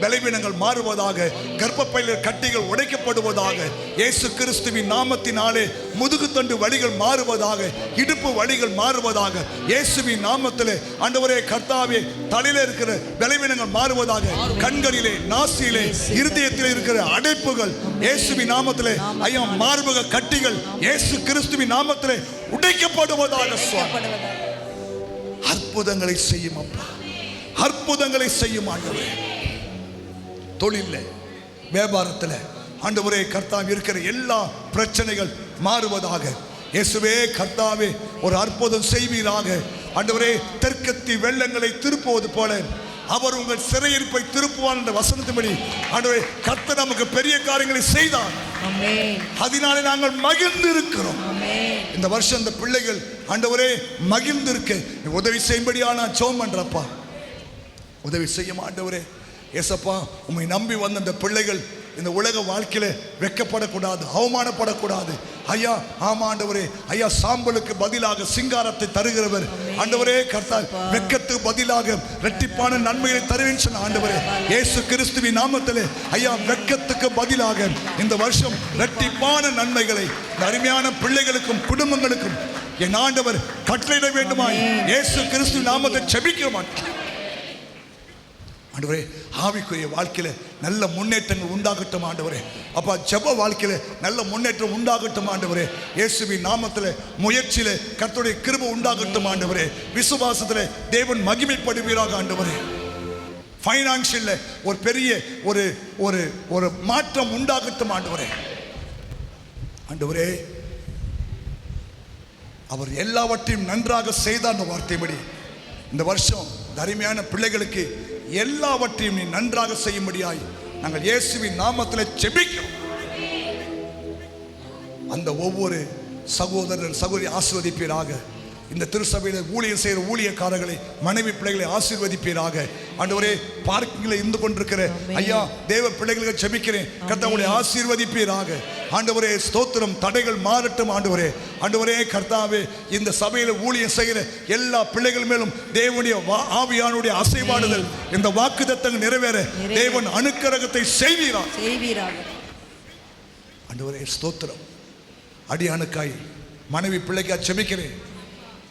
பலவீனங்கள் மாறுவதாக. கர்ப்பப்பையில் கட்டிகள் உடைக்கப்படுவதாக. இயேசு கிறிஸ்துவின் நாமத்தினாலே முதுகுத்தண்டு வலிகள் மாறுவதாக. இடுப்பு வலிகள் மாறுவதாக. இயேசுவின் நாமத்திலே ஆண்டவரே கர்த்தாவே தலையில இருக்கிற பலவீனங்கள் மாறுவதாக. கண்களிலே, நாசியிலே, இருதயத்திலே இருக்கிற அடைப்புகள் இயேசுவின் நாமத்திலே ஐயா, மார்பக கட்டிகள் இயேசு கிறிஸ்துவின் நாமத்திலே உடைக்கப்படுவதாக. அற்புதங்களை செய்யும் அப்பா, அற்புதங்களை செய்யும் ஆண்டவரே. தொழில்ல, வியாபாரத்தில் ஆண்டவரே கர்த்தாவே இருக்கிற எல்லா பிரச்சனைகள் மாறுவதாக. இயேசுவே கர்த்தாவே ஒரு அற்புதம் செய்வீராக. ஆண்டவரே தெற்கத்தி வெள்ளங்களை திருப்புவது போல அவர் உங்கள் சிறையிருப்பை திருப்புவார் என்ற வசனத்தின்படி ஆண்டவரே கர்த்தர் நமக்கு பெரிய காரியங்களை செய்தார். அதனாலே நாங்கள் மகிழ்ந்து இருக்கிறோம். இந்த வருஷம் இந்த பிள்ளைகள் ஆண்டவரே மகிழ்ந்து இருக்க உதவி செய்யும்படியா நான் ஜெபம் பண்றப்பா. உதவி செய்யும் ஆண்டவரே. ஏசப்பா, உம்மை நம்பி வந்த இந்த பிள்ளைகள் இந்த உலக வாழ்க்கையில வெட்கப்படக்கூடாது, அவமானப்படக்கூடாது ஐயா. ஆமா ஆண்டவரே ஐயா, சாம்பலுக்கு பதிலாக சிங்காரத்தை தருகிறவர் ஆண்டவரே கர்த்தா. வெட்கத்துக்கு பதிலாக இரட்டிப்பான நன்மைகளை தருவேன்னு சொன்ன ஆண்டவரே இயேசு கிறிஸ்துவின் நாமத்திலே ஐயா, வெட்கத்துக்கு பதிலாக இந்த வருஷம் இரட்டிப்பான நன்மைகளை இந்த அருமையான பிள்ளைகளுக்கும் குடும்பங்களுக்கும் என் ஆண்டவர் கட்டளையிட வேண்டுமாய் இயேசு கிறிஸ்துவின் நாமத்தை ஜெபிக்க மாட்டேன் ஆண்டவரே. ஆவிக்குரிய வாழ்க்கையில நல்ல முன்னேற்றங்கள் உண்டாகட்டும் ஆண்டவரே. அப்பா, ஜெப வாழ்க்கையில நல்ல முன்னேற்றம் உண்டாகட்டும் ஆண்டவரே. இயேசுவின் நாமத்தில் முயற்சியில கர்த்தருடைய கிருபை உண்டாகட்டும் ஆண்டவரே. விசுவாசத்தில் தேவன் மகிமைப்படுவீராக ஆண்டவரே. ஃபைனான்சியல்ல ஒரு பெரிய ஒரு ஒரு ஒரு மாற்றம் உண்டாகட்டும் ஆண்டவரே. ஆண்டவரே அவர் எல்லாவற்றையும் நன்றாக செய்தார் அந்த வார்த்தைப்படி இந்த வருஷம் அருமையான பிள்ளைகளுக்கு எல்லாவற்றையும் நீ நன்றாக செய்யும்படியாய் நாங்கள் இயேசுவின் நாமத்தில் ஜெபிக்கிறோம். அந்த ஒவ்வொரு சகோதரர் சகோதரி ஆசீர்வதிப்பீராக. இந்த திருச்சபையில் ஊழியர் செய்கிற ஊழியக்காரர்களை, மனைவி பிள்ளைகளை ஆசீர்வதிப்பீராக. ஆண்டவரே பார்க்கிங்கில் இருந்து கொண்டிருக்கிற ஐயா தேவ பிள்ளைகளுக்கு ஜெபிக்கிறேன், கர்த்தாவுடைய ஆசீர்வதிப்பீராக. ஆண்டவரே ஸ்தோத்திரம். தடைகள் மாறட்டும் ஆண்டவரே. ஆண்டவரே கர்த்தாவே, இந்த சபையில் ஊழியம் செய்கிற எல்லா பிள்ளைகள் மேலும் தேவனுடைய ஆவியானுடைய அசைவாடுதல், இந்த வாக்குத்தத்தங்கள் நிறைவேற தேவன் அனுக்கிரகத்தை செய்வீராக. ஆண்டவரே ஸ்தோத்திரம். அடியானுக்காய் மனைவி பிள்ளைக்காய் ஜெபிக்கிறேன்,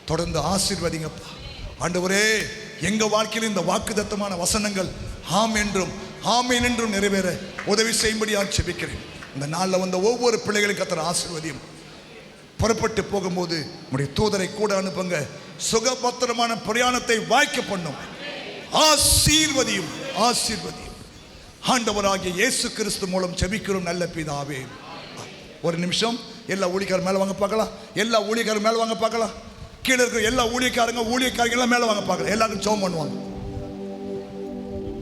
தொடர்ந்து ஆசீர்வதிங்கப்பா. ஆண்டவரே எங்க வாழ்க்கையில் இந்த வாக்குத்தத்தமான வசனங்கள் ஆம் என்றும் ஆமீன் என்றும் நிறைவேற உதவி செய்யும்படியாக ஜெபிக்கிறேன். இந்த நாளில் வந்த ஒவ்வொரு பிள்ளைகளுக்கு கர்த்தர் ஆசீர்வதியும். புறப்பட்டு போகும்போது உடைய தூதரை கூட அனுப்புங்க. சுகபத்திரமான பிரயாணத்தை வாய்க்க பண்ணும். ஆசீர்வதியும், ஆசீர்வதியும். ஆண்டவராகிய இயேசு கிறிஸ்து மூலம் ஜெபிக்கிறோம் நல்ல பிதாவே. ஒரு நிமிஷம் எல்லா ஊழியக்காரர் மேலே வாங்க பார்க்கலாம். எல்லா ஊழியக்காரர் மேலே வாங்க பார்க்கலாம். கீழே இருக்கிற எல்லா ஊழியக்காரங்க மேலே வாங்க பார்க்கலாம். எல்லாருக்கும் ஜெபம் பண்ணுவாங்க.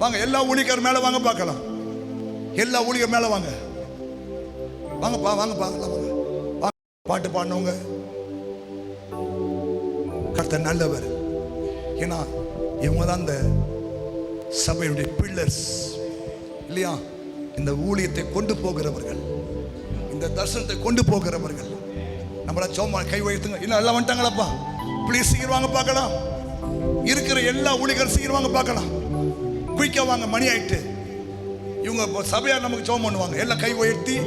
வாங்க எல்லா ஊழியக்காரர் மேலே வாங்க பார்க்கலாம். எல்லா ஊழியர் மேலே வாங்க. வாங்கப்பா வாங்க பார்க்கலாம். வாங்க பாட்டு பாடினவங்க. கர்த்தர் நல்லவர். ஏன்னா இவங்க தான் இந்த சபையுடைய பில்லர்ஸ் இல்லையா? இந்த ஊழியத்தை கொண்டு போகிறவர்கள், இந்த தரிசனத்தை கொண்டு போகிறவர்கள். நம்மள சோமா கை வைத்துங்க. இன்னும் எல்லாம் வந்துட்டாங்களாப்பா? ப்ளீஸ் சீக்கிரம் வாங்க பார்க்கலாம். இருக்கிற எல்லா ஊழியர்கள் சீக்கிரம் வாங்க பார்க்கலாம். குயிக்கா வாங்க, மணி ஆயிட்டு. இவங்க சபையார் நமக்கு சோம் பண்ணுவாங்க. எல்லாம் கை உயர்த்தி.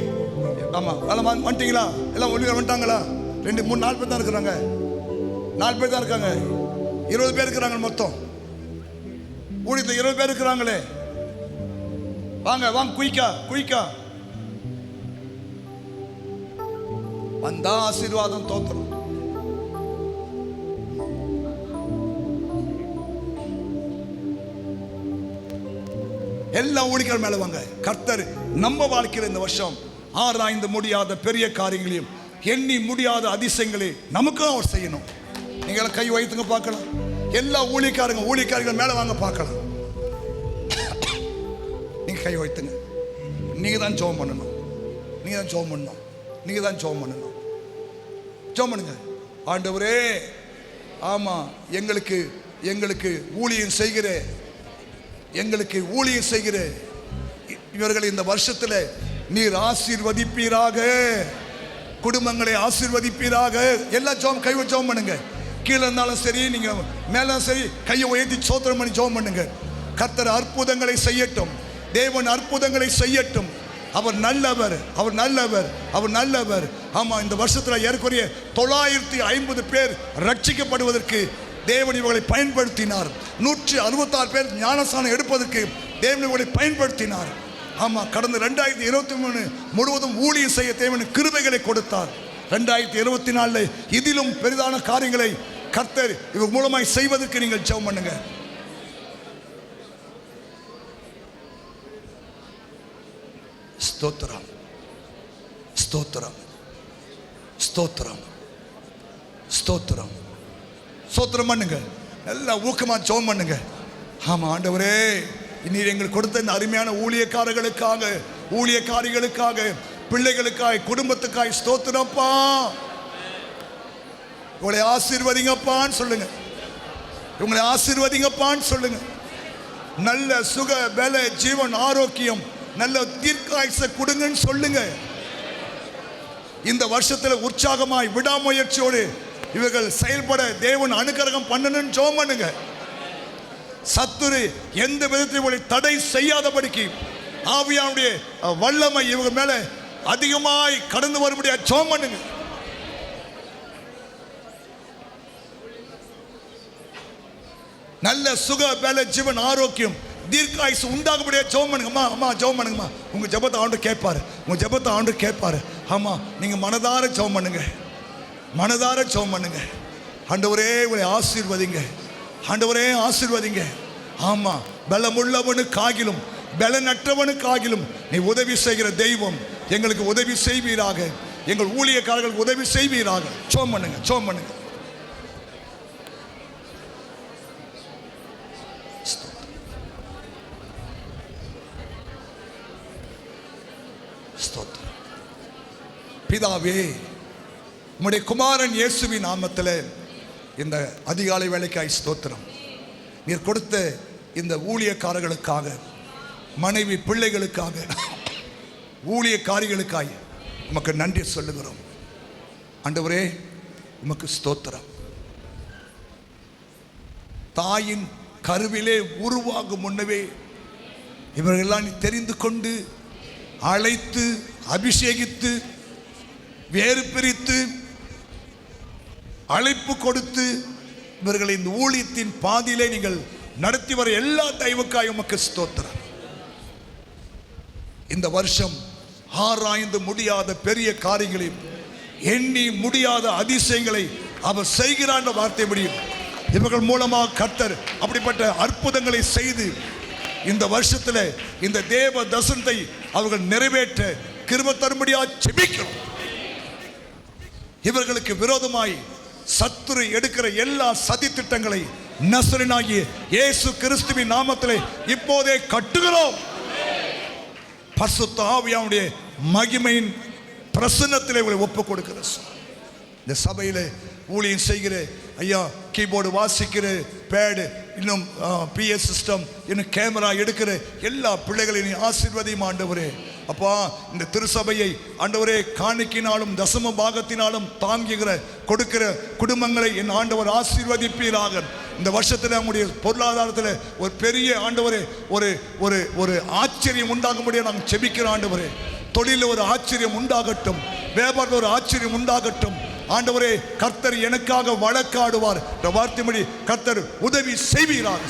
ஆமாம், எல்லாம் வந்துட்டீங்களா? எல்லாம் ஊழியர் வந்துட்டாங்களா? 2, 3, 4 பேர் தான் இருக்கிறாங்க. 4 பேர் தான் இருக்காங்க. 20 பேர் இருக்கிறாங்க மொத்தம். ஊழியத்தில் 20 பேர் இருக்கிறாங்களே. வாங்க வாங்க, குயிக்கா குயிக்கா வந்தா ஆசீர்வாதம் தோத்துரும். எல்லா ஊழியர்கள் மேல வாங்க. கர்த்தர் நம்ம வாழ்க்கையில் இந்த வருஷம் ஆராய்ந்து முடியாத பெரிய காரியங்களையும் எண்ணி முடியாத அதிசயங்களை நமக்கும் அவர் செய்யணும். நீங்க கை வைத்துங்க பார்க்கலாம். எல்லா ஊழியக்காரர்கள் மேல வாங்க பார்க்கலாம். நீங்க கை வைத்துங்க. நீங்க தான் ஜெபம் பண்ணணும். நீங்க தான் ஜெபம் பண்ணணும். நீங்க தான் ஜெபம் பண்ணணும். ஜெபம் பண்ணுங்க. ஆண்டவரே, ஆமா, எங்களுக்கு ஊழியம் செய்கிற இவர்களை இந்த வருஷத்துல நீர் ஆசீர்வதிப்பீராக. குடும்பங்களை ஆசீர்வதிப்பீராக. எல்லா ஜெபம் கை வச்சு ஜெபம் பண்ணுங்க. கீழே இருந்தாலும் சரி, நீங்க மேல சரி, கையை உயர்த்தி ஸ்தோத்திரம் பண்ணி ஜெபம் பண்ணுங்க. கர்த்தர் அற்புதங்களை செய்யட்டும். தேவன் அற்புதங்களை செய்யட்டும். அவர் நல்லவர், அவர் நல்லவர், அவர் நல்லவர். ஆமா, இந்த வருஷத்துல ஏறக்குறைய 950 பேர் ரட்சிக்கப்படுவதற்கு தேவன் இவர்களை பயன்படுத்தினார். 166 பேர் ஞானஸ்நானம் எடுப்பதற்கு தேவன் இவர்களை பயன்படுத்தினார். ஆமா, கடந்த 2023 முழுவதும் ஊழியம் செய்ய தேவன் கிருபைகளை கொடுத்தார். 2024 இதிலும் பெரிதான காரியங்களை கர்த்தர் இவர் மூலமாய் செய்வதற்கு நீங்கள் ஜெபம் பண்ணுங்க. ஸ்தோத்திரம், ஸ்தோத்திரம், ஸ்தோத்திரம், ஸ்தோத்திரம், ஸ்தோத்திரம் பண்ணுங்க. எல்லாம் ஊக்கமா ஜெபம் பண்ணுங்க. ஆமா ஆண்டவரே, நீர் எங்களுக்கு கொடுத்த இந்த அருமையான ஊழியக்காரிகளுக்காக, பிள்ளைகளுக்காக, குடும்பத்துக்காய் ஸ்தோத்திரப்பா. உங்களை ஆசீர்வதிங்கப்பான்னு சொல்லுங்க. உங்களை ஆசீர்வதிங்கப்பான்னு சொல்லுங்க. நல்ல சுக பல ஜீவன் ஆரோக்கியம், நல்ல தீர்க்காயுசை கொடுங்கன்னு சொல்லுங்க. இந்த வருஷத்துல உற்சாகமாய் விடாமுயற்சியோடு இவர்கள் செயல்பட தேவன் அனுக்கிரகம் பண்ணணும்னு ஜெபம் பண்ணுங்க. சத்துரு எந்த விதத்தில் தடை செய்யாதபடிக்கு ஆவியானுடைய வல்லமை இவங்க மேல அதிகமாய் கடந்து வரும்படியா ஜெபம் பண்ணுங்க. நல்ல சுக பல ஜீவன் ஆரோக்கியம் தீர்க்காயுசு உண்டாகும்படியா ஜெபம் பண்ணுங்கம்மா. அம்மா ஜெபம் பண்ணுங்கம்மா. உங்க ஜெபத்தை ஆண்டவர் கேட்பாரு. உங்க ஜெபத்தை ஆண்டவர் கேட்பாரு. ஆமா, நீங்க மனதார ஜெபம் பண்ணுங்க. மனதார ஜெபம் பண்ணுங்க. ஆண்டவரே, உங்களை ஆசீர்வதிங்க. ஆண்டவரே, ஆசீர்வதிங்க. ஆமா, பலமுள்ளவனுக்காகிலும் பலனற்றவனுக்காகிலும் நீ உதவி செய்கிற தெய்வம். எங்களுக்கு உதவி செய்வீராக. எங்கள் ஊழியக்காரர்களுக்கு உதவி செய்வீராக. ஜெபம் பண்ணுங்க, ஜெபம் பண்ணுங்க. பிதாவே, உம்முடைய குமாரன் இயேசுவின் நாமத்தில் இந்த அதிகாலை வேளைக்காய் ஸ்தோத்திரம். நீர் கொடுத்த இந்த ஊழியக்காரர்களுக்காக, மனைவி பிள்ளைகளுக்காக, ஊழியக்காரிகளுக்காய் உமக்கு நன்றி சொல்லுகிறோம். ஆண்டவரே, உமக்கு ஸ்தோத்திரம். தாயின் கருவிலே உருவாகும் முன்னவே இவர்களெல்லாம் நீ தெரிந்து கொண்டு அழைத்து அபிஷேகித்து வேறு பிரித்து அழைப்பு கொடுத்து இவர்களை இந்த ஊழியத்தின் பாதியிலே நீங்கள் நடத்தி வர எல்லா தயவுக்காய் உமக்கு ஸ்தோத்திரம். இந்த வருஷம் ஆராய்ந்து முடியாத பெரிய காரியங்களையும் எண்ணி முடியாத அதிசயங்களை அவர் செய்கிறான் வார்த்தை முடியும் இவர்கள் மூலமாக கர்த்தர் அப்படிப்பட்ட அற்புதங்களை செய்து இந்த வருஷத்துல இந்த தேவ தரிசனத்தை அவர்கள் நிறைவேற்ற கிருபை தரும்படியா ஜெபிக்கிறோம். இவர்களுக்கு விரோதமாய் சத்துரு எடுக்கிற எல்லா சதி திட்டங்களை நசரேயனாகிய இயேசு கிறிஸ்துவின் நாமத்திலே இப்போதே கட்டுகிறோம். பரிசுத்த ஆவியானுடைய மகிமையின் பிரசன்னத்திலே உங்களை ஒப்புக் கொடுக்கிறோம். இந்த சபையில ஊழியம் செய்கிற ஐயா, கீபோர்டு வாசிக்கிற, பேடு, இன்னும் பிஎஸ் சிஸ்டம், இன்னும் கேமரா எடுக்கிற எல்லா பிள்ளைகளையும் ஆசீர்வதியும் ஆண்டவரே. அப்பா, இந்த திருசபையை ஆண்டவரே காணிக்கினாலும் தசம பாகத்தினாலும் தாங்குகிற கொடுக்கிற குடும்பங்களை என் ஆண்டவர் ஆசீர்வதிப்பீராக. இந்த வருஷத்தில் நம்முடைய பொருளாதாரத்தில் ஒரு பெரிய ஆண்டவரே ஒரு ஒரு ஒரு ஆச்சரியம் உண்டாகும்படியாக நாங்கள் செபிக்கிற ஆண்டவரே. தொழிலில் ஒரு ஆச்சரியம் உண்டாகட்டும், வியாபாரத்தில் ஒரு ஆச்சரியம் உண்டாகட்டும். ஆண்டவரே, கர்த்தர் எனக்காக வழக்காடுவார். வார்த்தைப்படி கர்த்தர் உதவி செய்வீராக.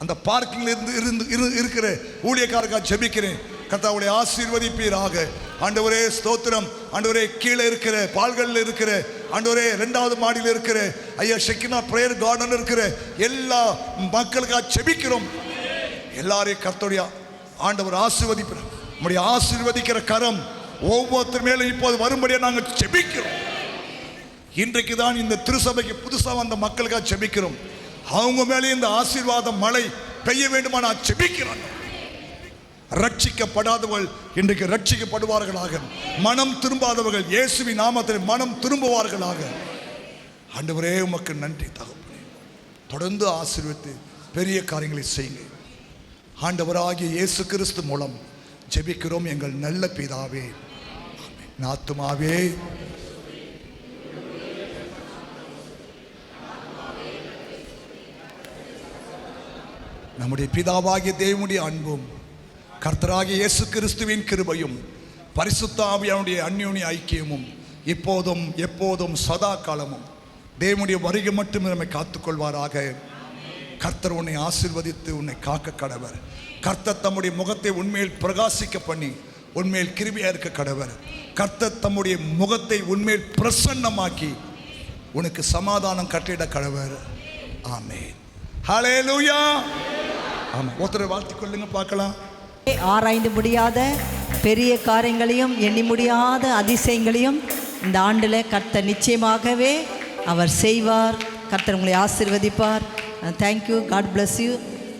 அந்த பார்க்கிங்ல இருந்து இருக்கிற ஊழியக்காரக்காக ஜெபிக்கிறேன். கர்த்தாவுடைய ஆசீர்வதிப்பீராக. ஆண்டவரே ஸ்தோத்திரம். ஆண்டவரே, கீழே இருக்கிற பால்களில் இருக்கிற ஆண்டவரே, 2வது மாடியில் இருக்கிற ஐயா ஷெக்கினா பிரேயர் கார்டன் இருக்கிற எல்லா மக்களுக்காக ஜெபிக்கிறோம். எல்லாரையும் கர்த்தருடைய ஆண்டவர் ஆசீர்வதிப்பார். நம்முடைய ஆசீர்வதிக்கிற கரம் ஒவ்வொருத்தர் மேலும் இப்போது வரும்படியா நாங்கள் ஜெபிக்கிறோம். இன்றைக்கு தான் இந்த திருசபைக்கு புதுசாக வந்த மக்களுக்காக ஜெபிக்கிறோம். அவங்க மேலே இந்த ஆசீர்வாத மழை பெய்ய வேண்டுமா நான் ஜெபிக்கிறோம். ரட்சிக்கப்படாதவர்கள் இன்றைக்கு ரட்சிக்கப்படுவார்களாக. மனம் திரும்பாதவர்கள் இயேசுவின் நாமத்தில் மனம் திரும்புவார்களாக. ஆண்டவரே, உமக்கு நன்றி தகப்பனே. தொடர்ந்து ஆசீர்வதித்து பெரிய காரியங்களை செய்யுங்க. ஆண்டவராகிய இயேசு கிறிஸ்து மூலம் ஜெபிக்கிறோம் எங்கள் நல்ல பிதாவே. ஆத்துமாவே நம்முடைய பிதாவாகிய தேவனுடைய அன்பும் கர்த்தராகிய இயேசு கிறிஸ்துவின் கிருபையும் பரிசுத்த ஆவியானுடைய அந்யோன்ய ஐக்கியமும் இப்போதும் எப்போதும் சதா காலமும் தேவனுடைய வருகை மட்டும் நம்மை காத்துக்கொள்வாராக. கர்த்தர் உன்னை ஆசீர்வதித்து உன்னை காக்க கடவர். கர்த்தர் தம்முடைய முகத்தை உண்மையில் பிரகாசிக்க பண்ணி உண்மையில் கிருபையா இருக்க கடவர். கர்த்தர் தம்முடைய முகத்தை உண்மையில் பிரசன்னமாக்கி உனக்கு சமாதானம் கட்டிட கடவர். ஆமென். ஹல்லேலூயா. ஆமாம், ஒருத்தரை வாழ்த்திக் கொள்ளுங்க பார்க்கலாம். ஆராய்ந்து முடியாத பெரிய காரியங்களையும் எண்ணி முடியாத அதிசயங்களையும் இந்த ஆண்டில் கர்த்தர் நிச்சயமாகவே அவர் செய்வார். கர்த்தர் உங்களை ஆசீர்வதிப்பார். தேங்க்யூ. God bless you.